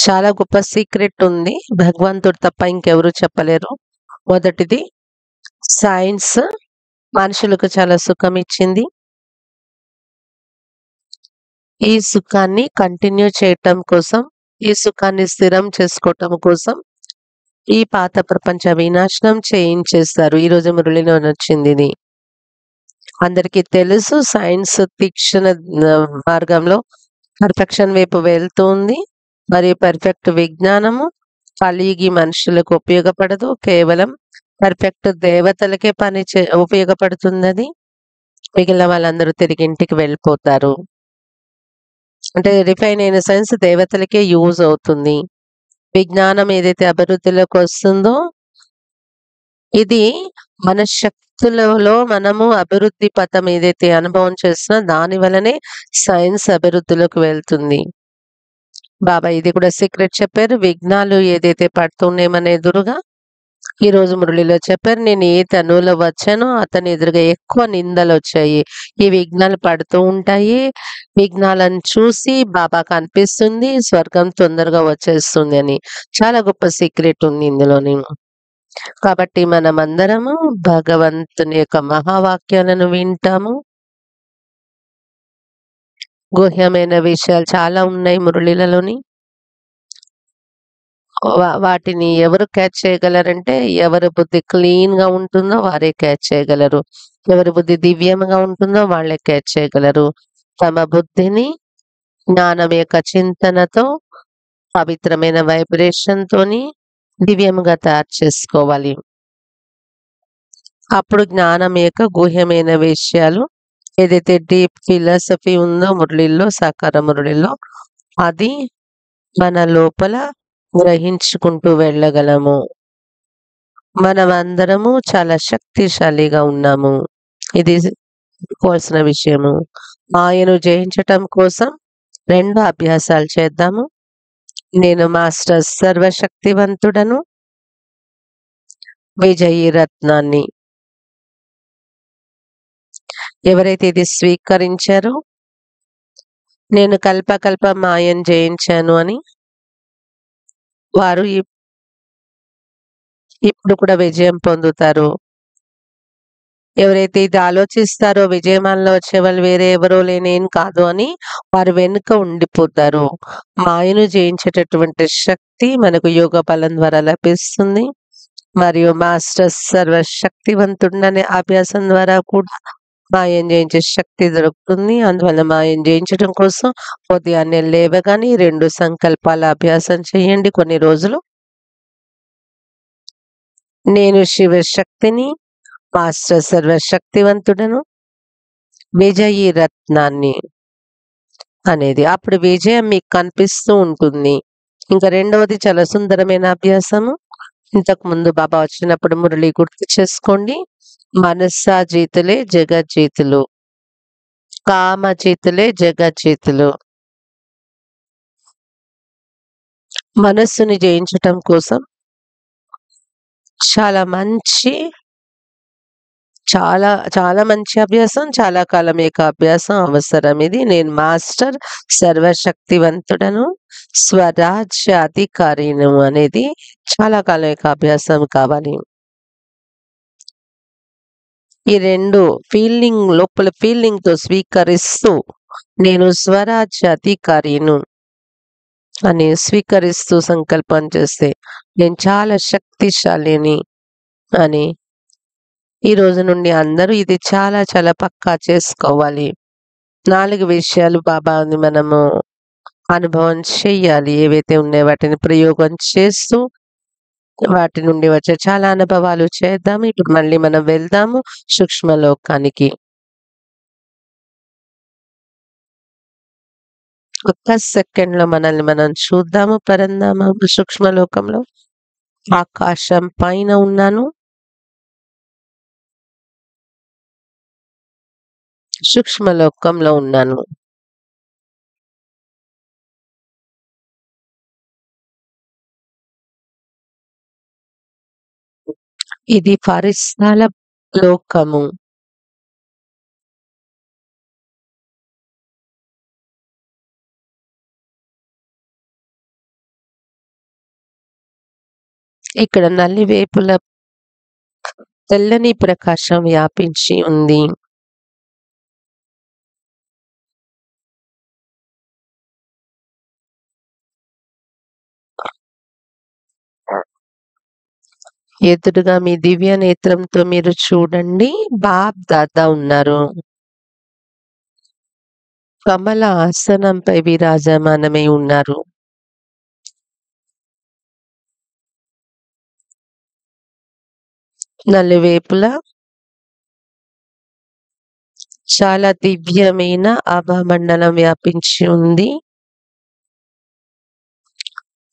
Speaker 1: చాలా గొప్ప సీక్రెట్ ఉంది. భగవంతుడు తప్ప ఇంకెవరు చెప్పలేరు. మొదటిది, సైన్స్ మనుషులకు చాలా సుఖం ఇచ్చింది. ఈ సుఖాన్ని కంటిన్యూ చేయటం కోసం, ఈ సుఖాన్ని స్థిరం చేసుకోవటం కోసం ఈ పాత ప్రపంచ వినాశనం చేయించేస్తారు. ఈ రోజు మురళిలో వచ్చింది ఇది. అందరికీ తెలుసు, సైన్స్ తీక్షణ మార్గంలో పర్ఫెక్షన్ వైపు వెళ్తుంది. మరియు పర్ఫెక్ట్ విజ్ఞానము కలిగి మనుషులకు ఉపయోగపడదు. కేవలం పర్ఫెక్ట్ దేవతలకే ఉపయోగపడుతుంది. అది మిగిలిన వాళ్ళందరూ తిరిగి ఇంటికి వెళ్ళిపోతారు. అంటే రిఫైన్ అయిన సైన్స్ దేవతలకే యూజ్ అవుతుంది. విజ్ఞానం ఏదైతే అభివృద్ధిలోకి వస్తుందో ఇది మన శక్తులలో మనము అభివృద్ధి పథం ఏదైతే అనుభవం చేస్తున్నా దాని వలనే సైన్స్ అభివృద్ధిలోకి వెళ్తుంది. బాబా ఇది కూడా సీక్రెట్ చెప్పారు. విఘ్నాలు ఏదైతే పడుతున్నాయి మన ఎదురుగా, ఈ రోజు మురళిలో చెప్పారు, నేను ఏ తనువులో వచ్చానో అతని ఎదురుగా ఎక్కువ నిందలు వచ్చాయి. ఈ విఘ్నాలు పడుతూ ఉంటాయి. విఘ్నాలను చూసి బాబాకు అనిపిస్తుంది స్వర్గం తొందరగా వచ్చేస్తుంది అని. చాలా గొప్ప సీక్రెట్ ఉంది ఇందులోని. కాబట్టి మనం అందరము భగవంతుని యొక్క మహావాక్యాలను వింటాము. గుహ్యమైన విషయాలు చాలా ఉన్నాయి మురళిలలోని. వాటిని ఎవరు క్యాచ్ చేయగలరంటే ఎవరి బుద్ధి క్లీన్ గా ఉంటుందో వారే క్యాచ్ చేయగలరు. ఎవరి బుద్ధి దివ్యంగా ఉంటుందో వాళ్ళే క్యాచ్ చేయగలరు. తమ బుద్ధిని జ్ఞానం యొక్క చింతనతో, పవిత్రమైన వైబ్రేషన్ తోని దివ్యముగా తయారు చేసుకోవాలి. అప్పుడు జ్ఞానం యొక్క గుహ్యమైన విషయాలు ఏదైతే డీప్ ఫిలాసఫీ ఉందో మురళిలో, సాకార మురళిలో, అది మన లోపల గ్రహించుకుంటూ వెళ్ళగలము. మనం అందరము చాలా శక్తిశాలిగా ఉన్నాము. ఇది కోల్సిన విషయము. మాయను జయించటం కోసం 2 అభ్యాసాలు చేద్దాము. నేను మాస్టర్ సర్వశక్తివంతుడను, విజయీ రత్నాన్ని. ఎవరైతే ఇది స్వీకరించారో, నేను కల్పకల్ప మాయను జయించాను అని, వారు ఇప్పుడు కూడా విజయం పొందుతారు. ఎవరైతే ఇది ఆలోచిస్తారో విజయమాలలో వచ్చే వాళ్ళు వేరే ఎవరో లేనేం కాదు అని, వారు వెనుక ఉండిపోతారు. మాయను జయించేటటువంటి శక్తి మనకు యోగ బలం ద్వారా లభిస్తుంది. మరియు మాస్టర్ సర్వశక్తివంతుడనే అభ్యాసం ద్వారా కూడా మాయం జయించే శక్తి దొరుకుతుంది. అందువల్ల మాయం జయించడం కోసం ఉదయాన్నే లేవగానే 2 సంకల్పాల అభ్యాసం చేయండి కొన్ని రోజులు. నేను శివశక్తిని, మాస్టర్ సర్వశక్తివంతుడను, విజయీ రత్నాన్ని అనేది. అప్పుడు విజయం మీకు కనిపిస్తూ ఉంటుంది. ఇంకా రెండవది చాలా సుందరమైన అభ్యాసము. ఇంతకు ముందు బాబా వచ్చినప్పుడు మురళి గుర్తు చేసుకోండి. మనస్సా జీతులే జగజ్జీతులు, కామ జీతులే జగజ్జీతులు. మనస్సుని జయించటం కోసం చాలా మంచి అభ్యాసం, చాలా కాలం యొక్క అభ్యాసం అవసరం. ఇది నేను మాస్టర్ సర్వశక్తివంతుడను, స్వరాజ్యాధికారిను అనేది చాలా కాలం యొక్క అభ్యాసం కావాలి. ఈ 2 ఫీలింగ్ లోపల ఫీలింగ్ తో స్వీకరిస్తూ నేను స్వరాజ్యాధికారిను అని స్వీకరిస్తూ సంకల్పం చేస్తే నేను చాలా శక్తిశాలిని అని ఈ రోజు నుండి అందరూ ఇది చాలా చాలా పక్కా చేసుకోవాలి. 4 విషయాలు బాబాని మనము అనుభవం చెయ్యాలి. ఏవైతే ఉన్నాయో వాటిని ప్రయోగం చేస్తూ వాటి నుండి వచ్చే చాలా అనుభవాలు చేద్దాము. ఇప్పుడు మళ్ళీ మనం వెళ్దాము సూక్ష్మలోకానికి. ఒక్క సెకండ్ లో మనల్ని మనం చూద్దాము. పరంధామ సూక్ష్మలోకంలో ఆకాశం పైన ఉన్నాను. సూక్ష్మ లోకంలో ఉన్నాను. ఇది ఫరిస్తాల లోకము. ఇక్కడ నలువైపుల తెల్లని ప్రకాశం వ్యాపించి ఉంది. ఎదురుగా మీ దివ్య నేత్రంతో మీరు చూడండి, బాప్ దాదా ఉన్నారు. కమల ఆసనంపై విరాజమానమై ఉన్నారు. నలువైపులా చాలా దివ్యమైన ఆభామండలం వ్యాపించి ఉంది.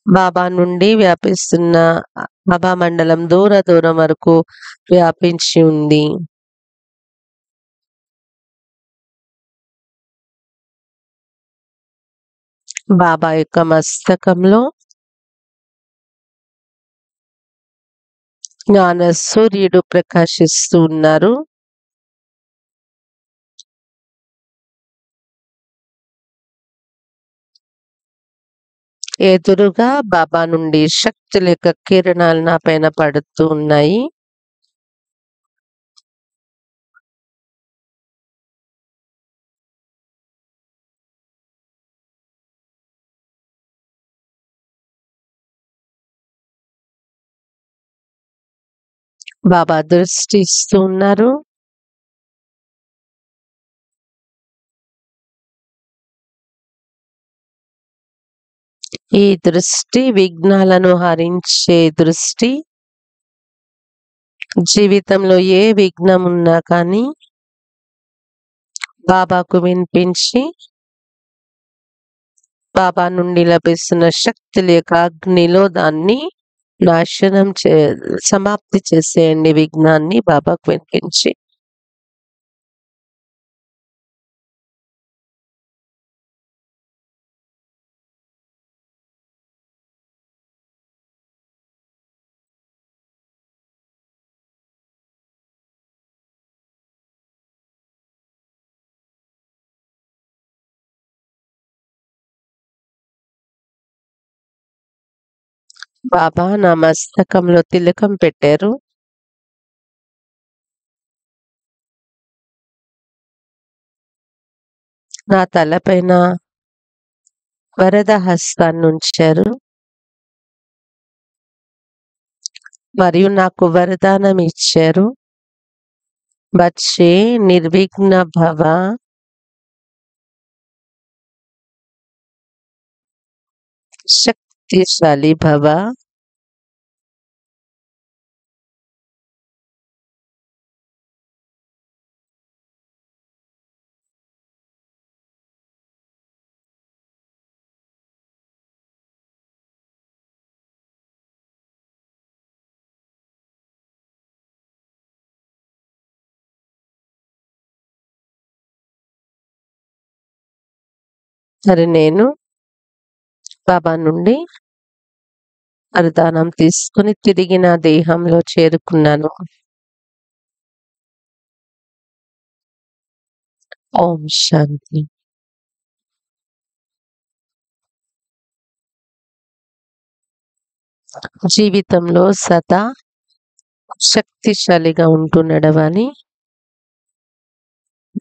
Speaker 1: బాబా నుండి వ్యాపిస్తున్న ఆభామండలం దూరం వరకు వ్యాపించి ఉంది. బాబా యొక్క మస్తకంలో జ్ఞాన సూర్యుడు ప్రకాశిస్తూ ఉన్నారు. ఎదురుగా బాబా నుండి శక్తుల యొక్క కిరణాలు నా పైన పడుతూ ఉన్నాయి. బాబా దృష్టి ఇస్తూ ఉన్నారు. ఈ దృష్టి విఘ్నాలను హరించే దృష్టి. జీవితంలో ఏ విఘ్నం ఉన్నా కానీ బాబాకు వినిపించి బాబా నుండి లభిస్తున్న శక్తుల యొక్క అగ్నిలో దాన్ని నాశనం సమాప్తి చేసేయండి. విఘ్నాన్ని బాబాకు వినిపించి బాబా నా మస్తకంలో తిలకం పెట్టారు. నా తలపైన వరద హస్తాన్ని ఉంచారు మరియు నాకు వరదానం ఇచ్చారు. బచ్చే నిర్విఘ్న భవ, శక్తిశాలి భవ, మరి నేను బాబా నుండి వరదానం తీసుకుని తిరిగి నా దేహంలో చేరుకున్నాను. ఓం శాంతి. జీవితంలో సదా శక్తిశాలిగా ఉంటూ నడవాలి.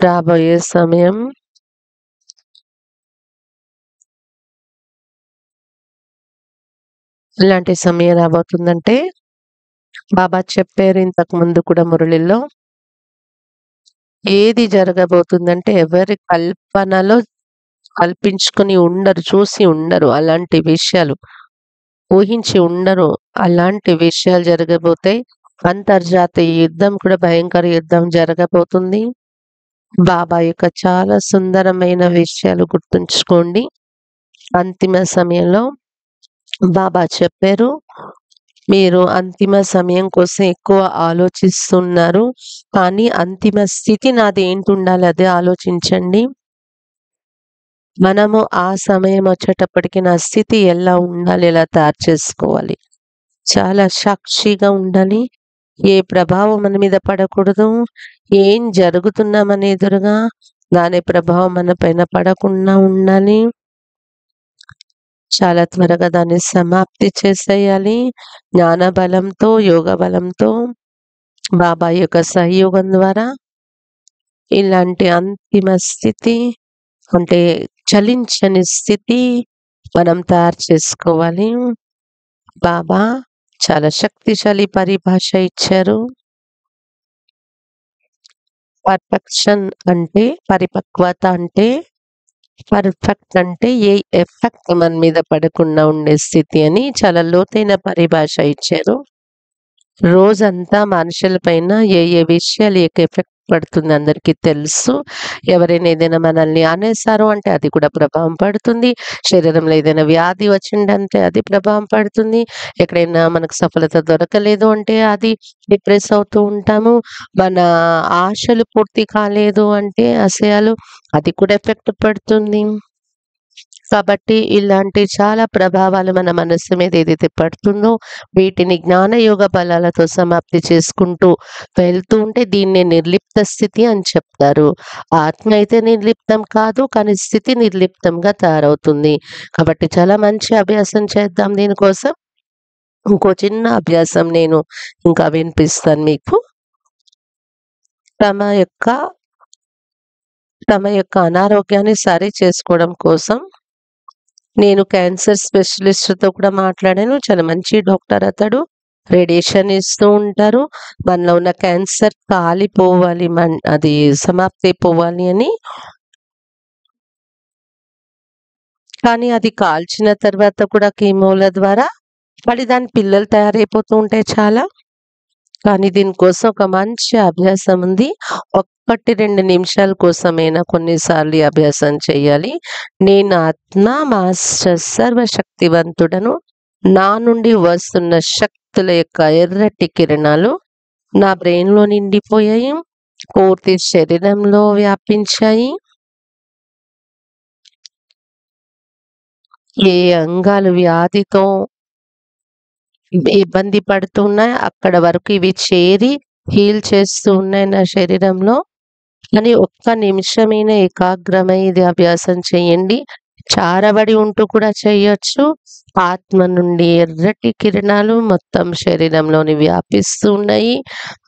Speaker 1: రాబోయే సమయం ఇలాంటి సమయం రాబోతుందంటే బాబా చెప్పారు ఇంతకు ముందు కూడా మురళిలో, ఏది జరగబోతుందంటే ఎవరి కల్పనలో కల్పించుకుని ఉండరు, చూసి ఉండరు, అలాంటి విషయాలు ఊహించి ఉండరు. అలాంటి విషయాలు జరగబోతాయి. అంతర్జాతీయ యుద్ధం కూడా భయంకర యుద్ధం జరగబోతుంది. బాబా యొక్క చాలా సుందరమైన విషయాలు గుర్తుంచుకోండి. అంతిమ సమయంలో బాబా చెప్పారు, మీరు అంతిమ సమయం కోసం ఎక్కువ ఆలోచిస్తున్నారు. కానీ అంతిమ స్థితి నాది ఏంటుండాలి అదే ఆలోచించండి. మనము ఆ సమయం వచ్చేటప్పటికి నా స్థితి ఎలా ఉండాలి, ఎలా తయారు చేసుకోవాలి. చాలా సాక్షిగా ఉండాలి. ఏ ప్రభావం మన మీద పడకూడదు. ఏం జరుగుతున్నా మన ఎదురుగా దాని ప్రభావం మన పైన పడకుండా ఉండాలి. చాలా త్వరగా దాన్ని సమాప్తి చేసేయాలి. జ్ఞాన బలంతో, యోగ బలంతో, బాబా యొక్క సహయోగం ద్వారా ఇలాంటి అంతిమ స్థితి అంటే చలించని స్థితి మనం తయారు చేసుకోవాలి. బాబా చాలా శక్తిశాలి పరిభాష ఇచ్చారు. పర్ఫెక్షన్ అంటే పరిపక్వత అంటే పర్ఫెక్ట్ అంటే ఏ ఎఫెక్ట్ మన మీద పడకుండా ఉండే స్థితి అని చాలా లోతైన పరిభాష ఇచ్చారు. రోజంతా మనుషులపైన ఏ ఏ విషయాలు ఏ ఎఫెక్ట్ పడుతుంది అందరికీ తెలుసు. ఎవరైనా ఏదైనా మనల్ని అనేసారు అంటే అది కూడా ప్రభావం పడుతుంది. శరీరంలో ఏదైనా వ్యాధి వచ్చిందంటే అది ప్రభావం పడుతుంది. ఎక్కడైనా మనకు సఫలత దొరకలేదు అంటే అది డిప్రెస్ అవుతూ ఉంటాము. మన ఆశలు పూర్తి కాలేదు అంటే ఆశయాలు అది కూడా ఎఫెక్ట్ పడుతుంది. కాబట్టి ఇలాంటి చాలా ప్రభావాలు మన మనస్సు మీద ఏదైతే పడుతుందో వీటిని జ్ఞానయోగ బలాలతో సమాప్తి చేసుకుంటూ వెళ్తూ ఉంటే దీన్నే నిర్లిప్త స్థితి అని చెప్తారు. ఆత్మ అయితే నిర్లిప్తం కాదు, కానీ స్థితి నిర్లిప్తంగా తయారవుతుంది. కాబట్టి చాలా మంచి అభ్యాసం చేద్దాం దీనికోసం. ఇంకో చిన్న అభ్యాసం నేను ఇంకా వినిపిస్తాను మీకు. తమ యొక్క అనారోగ్యాన్ని సరి చేసుకోవడం కోసం నేను క్యాన్సర్ స్పెషలిస్ట్‌తో కూడా మాట్లాడాను. చాలా మంచి డాక్టర్ అతడు. రేడియేషన్ ఇస్తూ ఉంటారు. మనలో ఉన్న క్యాన్సర్ కాలిపోవాలి, అది సమాప్తి అయిపోవాలి అని. కానీ అది కాల్చిన తర్వాత కూడా కీమోల ద్వారా మళ్ళీ దాని పిల్లలు తయారైపోతూ ఉంటాయి చాలా. కానీ దీనికోసం ఒక మంచి అభ్యాసం ఉంది. 1, 2 నిమిషాల కోసమైనా కొన్నిసార్లు ఈ అభ్యాసం చేయాలి. నేను ఆత్మ మాస్టర్ సర్వశక్తివంతుడను. నా నుండి వస్తున్న శక్తుల యొక్క ఎర్రటి కిరణాలు నా బ్రెయిన్‌లో నిండిపోయాయి. పూర్తి శరీరంలో వ్యాపించాయి. ఏ అంగాలు వ్యాధితో ఇబ్బంది పడుతున్నాయి అక్కడ వరకు ఇవి చేరి హీల్ చేస్తూ ఉన్నాయి నా శరీరంలో అని 1 నిమిషమైనా ఏకాగ్రమై ఇది అభ్యాసం చేయండి. చారబడి ఉంటూ కూడా చేయొచ్చు. ఆత్మ నుండి ఎర్రటి కిరణాలు మొత్తం శరీరంలోని వ్యాపిస్తూ ఉన్నాయి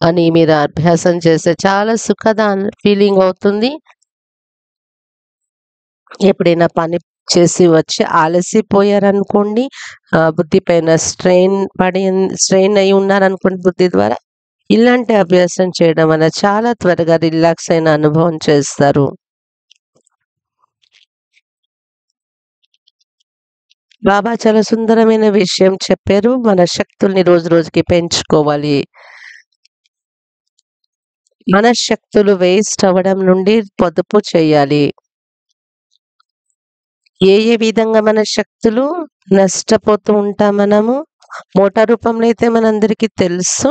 Speaker 1: అని మీరు అభ్యాసం చేస్తే చాలా సుఖద ఫీలింగ్ అవుతుంది. ఎప్పుడైనా పని చేసి వచ్చి అలసిపోయారనుకోండి, బుద్ధి పైన స్ట్రెయిన్ అయి ఉన్నారనుకోండి బుద్ధి ద్వారా, ఇలాంటి అభ్యాసం చేయడం వల్ల చాలా త్వరగా రిలాక్స్ అయిన అనుభవం చేస్తారు. బాబా చాలా సుందరమైన విషయం చెప్పారు. మన శక్తుల్ని రోజు రోజుకి పెంచుకోవాలి. మన శక్తులు వేస్ట్ అవ్వడం నుండి పొదుపు చేయాలి. ఏ విధంగా మన శక్తులు నష్టపోతూ ఉంటాం మనము. మోటార్ రూపంలో అయితే మనందరికీ తెలుసు.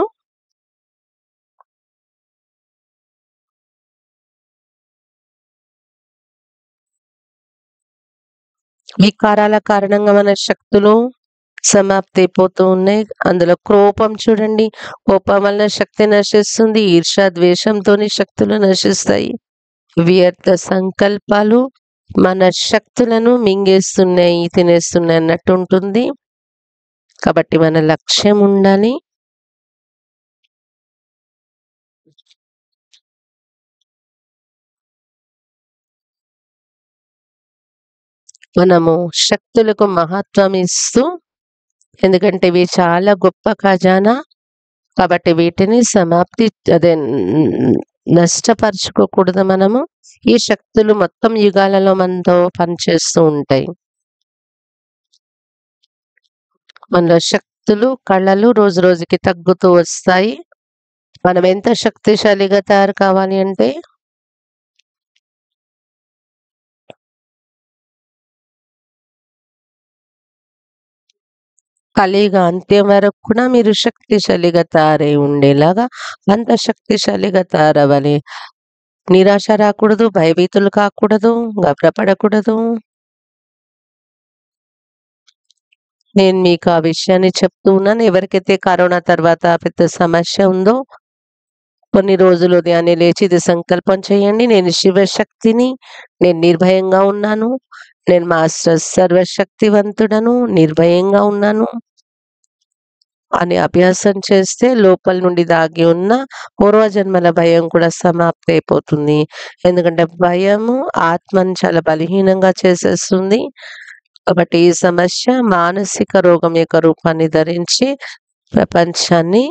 Speaker 1: వికారాల కారణంగా మన శక్తులు సమాప్తి అయిపోతూ ఉన్నాయి. అందులో కోపం చూడండి, కోపం వల్ల శక్తి నశిస్తుంది. ఈర్ష ద్వేషంతోని శక్తులు నశిస్తాయి. వ్యర్థ సంకల్పాలు మన శక్తులను మింగేస్తున్నాయి, తినేస్తున్నాయి అన్నట్టు ఉంటుంది. కాబట్టి మన లక్ష్యం ఉండాలి. మనము శక్తులకు మహత్వం ఇస్తూ, ఎందుకంటే ఇవి చాలా గొప్ప ఖజానా. కాబట్టి వీటిని సమాప్తి నష్టపరుచుకోకూడదు మనము. ఈ శక్తులు మొత్తం యుగాలలో మనతో పనిచేస్తూ ఉంటాయి. మనలో శక్తులు కళలు రోజు రోజుకి తగ్గుతూ వస్తాయి. మనం ఎంత శక్తిశాలిగా తయారు కావాలి అంటే కలియుగ అంత్యం వరకు కూడా మీరు శక్తిశాలిగా తయారై ఉండేలాగా అంత శక్తిశాలిగా తయారవ్వాలి. నిరాశ రాకూడదు, భయభీతులు కాకూడదు, గాబరాపడకూడదు. నేను మీకు ఆ విషయాన్ని చెప్తూ ఉన్నాను. ఎవరికైతే కరోనా తర్వాత పెద్ద సమస్య ఉందో కొన్ని రోజులు ఉదయాన్నే లేచి ఇది సంకల్పం చేయండి. నేను శివశక్తిని, నేను నిర్భయంగా ఉన్నాను. నేను మాస్టర్ సర్వశక్తివంతుడను, నిర్భయంగా ఉన్నాను అని అభ్యాసం చేస్తే లోపల నుండి దాగి ఉన్న పూర్వజన్మల భయం కూడా సమాప్తి అయిపోతుంది. ఎందుకంటే భయము ఆత్మను చాలా బలహీనంగా చేసేస్తుంది. కాబట్టి ఈ సమస్య మానసిక రోగం యొక్క రూపాన్ని ధరించి ప్రపంచాన్ని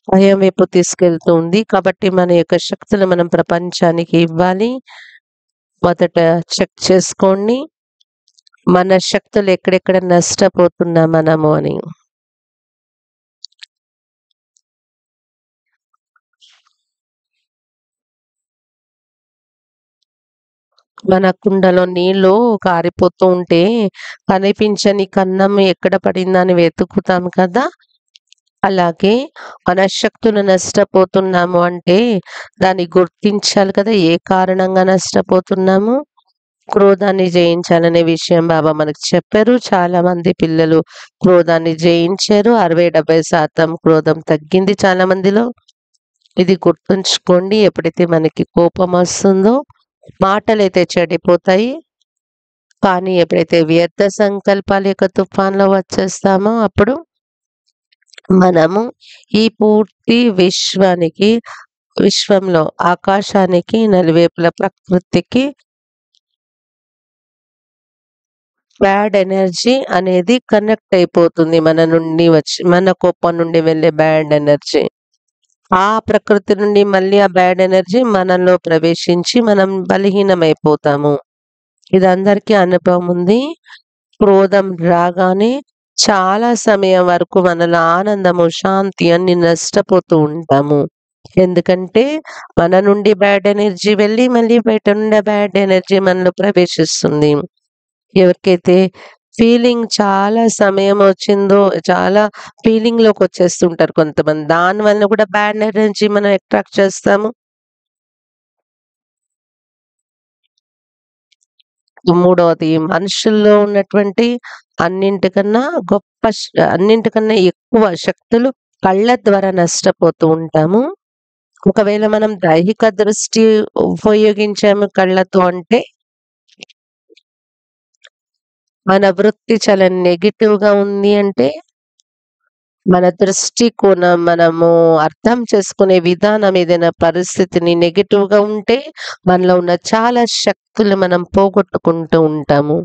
Speaker 1: భయం వైపు తీసుకెళ్తుంది. కాబట్టి మన యొక్క శక్తులు మనం ప్రపంచానికి ఇవ్వాలి. మొదట చెక్ చేసుకోండి. మన శక్తులు ఎక్కడెక్కడ నష్టపోతున్నాం మనము అని. మన కుండలో నీళ్లు కారిపోతూ ఉంటే కనిపించని కన్నం ఎక్కడ పడిందని వెతుకుతాం కదా! అలాగే మన శక్తులు నష్టపోతున్నాము అంటే దాన్ని గుర్తించాలి కదా! ఏ కారణంగా నష్టపోతున్నాము? క్రోధాన్ని జయించాలనే విషయం బాబా మనకు చెప్పారు. చాలా మంది పిల్లలు క్రోధాన్ని జయించారు. 60-70% క్రోధం తగ్గింది చాలా మందిలో. ఇది గుర్తుంచుకోండి. ఎప్పుడైతే మనకి కోపం వస్తుందో మాటలైతే చెడిపోతాయి. కానీ ఎప్పుడైతే వ్యర్థ సంకల్పాల యొక్క తుఫాన్లో వచ్చేస్తామో అప్పుడు మనము ఈ పూర్తి విశ్వంలో ఆకాశానికి నలువైపుల ప్రకృతికి బ్యాడ్ ఎనర్జీ అనేది కనెక్ట్ అయిపోతుంది. మన కోపం నుండి వెళ్ళే బ్యాడ్ ఎనర్జీ. ఆ ప్రకృతి నుండి మళ్ళీ ఆ బ్యాడ్ ఎనర్జీ మనలో ప్రవేశించి మనం బలహీనమైపోతాము. ఇది అందరికీ అనుభవం ఉంది. క్రోధం రాగానే చాలా సమయం వరకు మనలో ఆనందము, శాంతి అన్ని నష్టపోతూ ఉంటాము. ఎందుకంటే మన నుండి బ్యాడ్ ఎనర్జీ వెళ్ళి మళ్ళీ బయట నుండి బ్యాడ్ ఎనర్జీ మనలో ప్రవేశిస్తుంది. ఎవరికైతే ఫీలింగ్ చాలా సమయం వచ్చిందో చాలా ఫీలింగ్‌లోకి వచ్చేస్తుంటారు కొంతమంది. దాని వలన కూడా బ్యాడ్ ఎనర్జీ మనం అట్రాక్ట్ చేస్తాము. మూడవది మనుషుల్లో ఉన్నటువంటి అన్నింటికన్నా అన్నింటికన్నా ఎక్కువ శక్తులు కళ్ళ ద్వారా నష్టపోతూ ఉంటాము. ఒకవేళ మనం దైహిక దృష్టి ఉపయోగించాము కళ్ళతో అంటే మన వృత్తి చాలా నెగెటివ్‌గా ఉంది అంటే మన దృష్టికోణం మనము అర్థం చేసుకునే విధానం ఏదైనా పరిస్థితిని నెగెటివ్‌గా ఉంటే మనలో ఉన్న చాలా శక్తులు మనం పోగొట్టుకుంటూ ఉంటాము.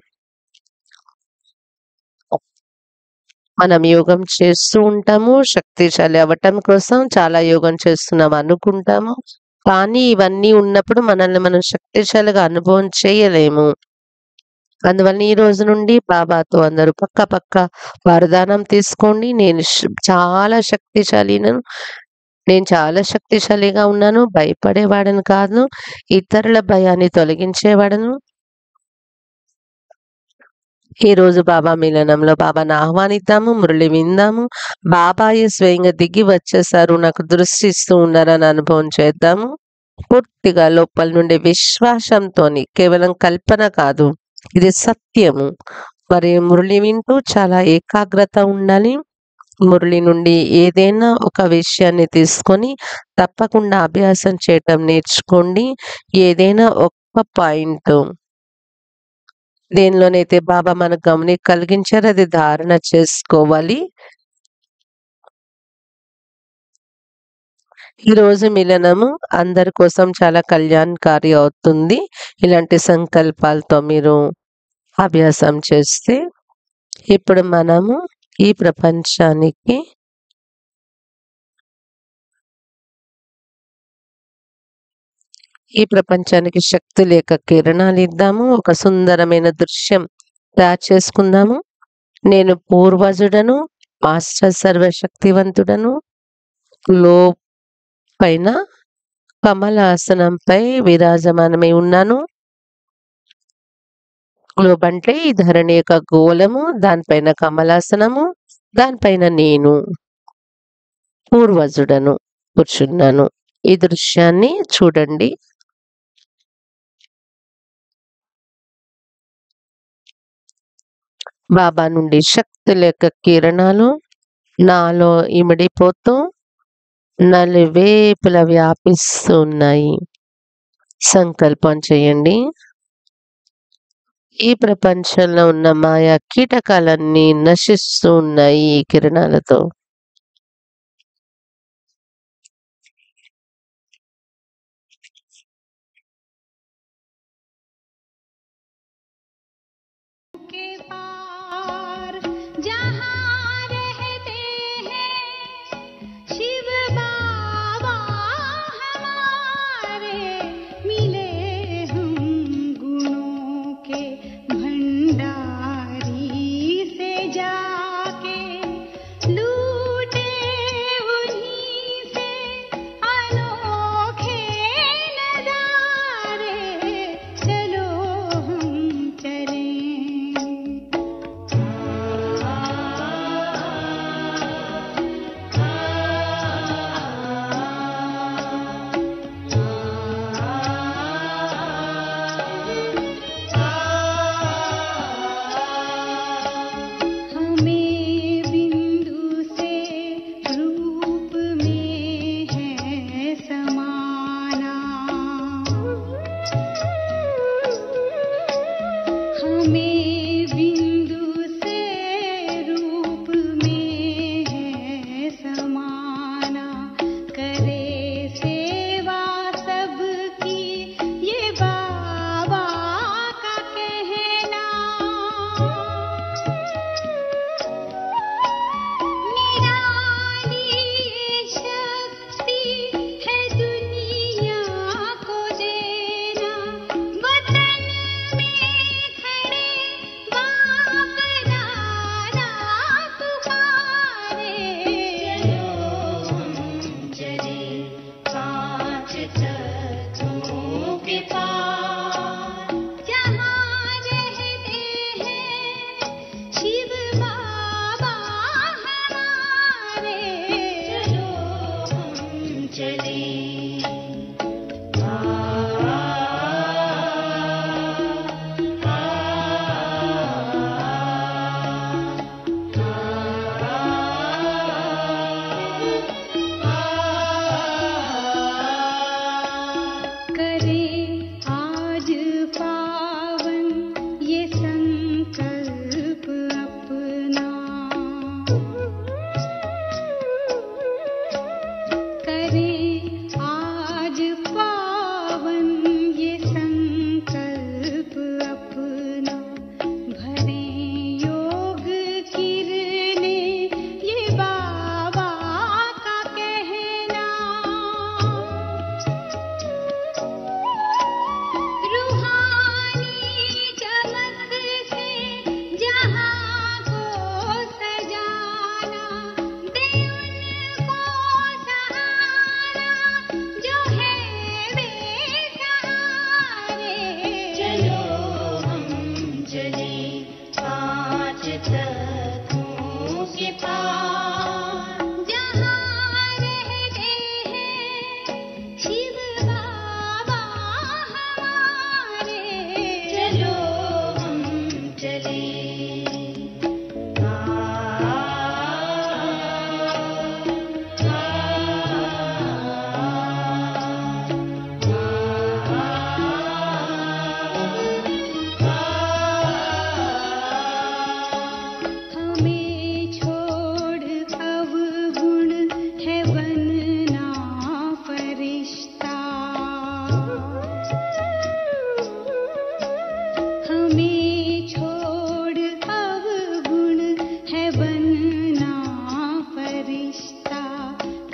Speaker 1: మనం యోగం చేస్తూ ఉంటాము. శక్తిశాలి అవ్వటం కోసం చాలా యోగం చేస్తున్నాం అనుకుంటాము. కానీ ఇవన్నీ ఉన్నప్పుడు మనల్ని మనం శక్తిశాలిగా అనుభవం చేయలేము. అందువల్ల ఈ రోజు నుండి బాబాతో అందరూ పక్క వరదానం తీసుకోండి. చాలా శక్తిశాలినను. నేను చాలా శక్తిశాలిగా ఉన్నాను. భయపడేవాడను కాదు. ఇతరుల భయాన్ని తొలగించేవాడను. ఈరోజు బాబా మిలనంలో బాబాను ఆహ్వానిద్దాము. మురళి విందాము. బాబాయే స్వయంగా దిగి వచ్చేసారు. నాకు దృష్టి ఇస్తూ ఉన్నారని అనుభవం చేద్దాము. పూర్తిగా లోపల నుండి విశ్వాసంతోని కేవలం కల్పన కాదు. ఇది సత్యము. మరి మురళి వింటూ చాలా ఏకాగ్రత ఉండాలి. మురళి నుండి ఏదైనా ఒక విషయాన్ని తీసుకొని తప్పకుండా అభ్యాసం చేయటం నేర్చుకోండి. ఏదైనా ఒక్క పాయింట్ దేనిలోనైతే బాబా మనకు గమని కలిగించారో అది ధారణ చేసుకోవాలి. ఈరోజు మిలనము అందరి కోసం చాలా కళ్యాణకారి అవుతుంది. ఇలాంటి సంకల్పాలతో మీరు అభ్యాసం చేస్తే ఇప్పుడు మనము ఈ ప్రపంచానికి శక్తి లేక కిరణాలు ఇద్దాము. ఒక సుందరమైన దృశ్యం తయారు చేసుకుందాము. నేను పూర్వజుడను, మాస్టర్ సర్వశక్తివంతుడను. పైన కమలాసనంపై విరాజమానమై ఉన్నాను. గ్లోబ్ అంటే ఈ ధరణి యొక్క గోళము, దానిపైన కమలాసనము, దానిపైన నేను పూర్వజుడను కూర్చున్నాను. ఈ దృశ్యాన్ని చూడండి. బాబా నుండి శక్తుల యొక్క కిరణాలు నాలో ఇమిడిపోతూ నలువైపులా వ్యాపిస్తూ ఉన్నాయి. సంకల్పం చేయండి. ఈ ప్రపంచంలో ఉన్న మాయా కీటకాలన్నీ నశిస్తూ ఉన్నాయి ఈ కిరణాలతో.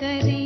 Speaker 4: करे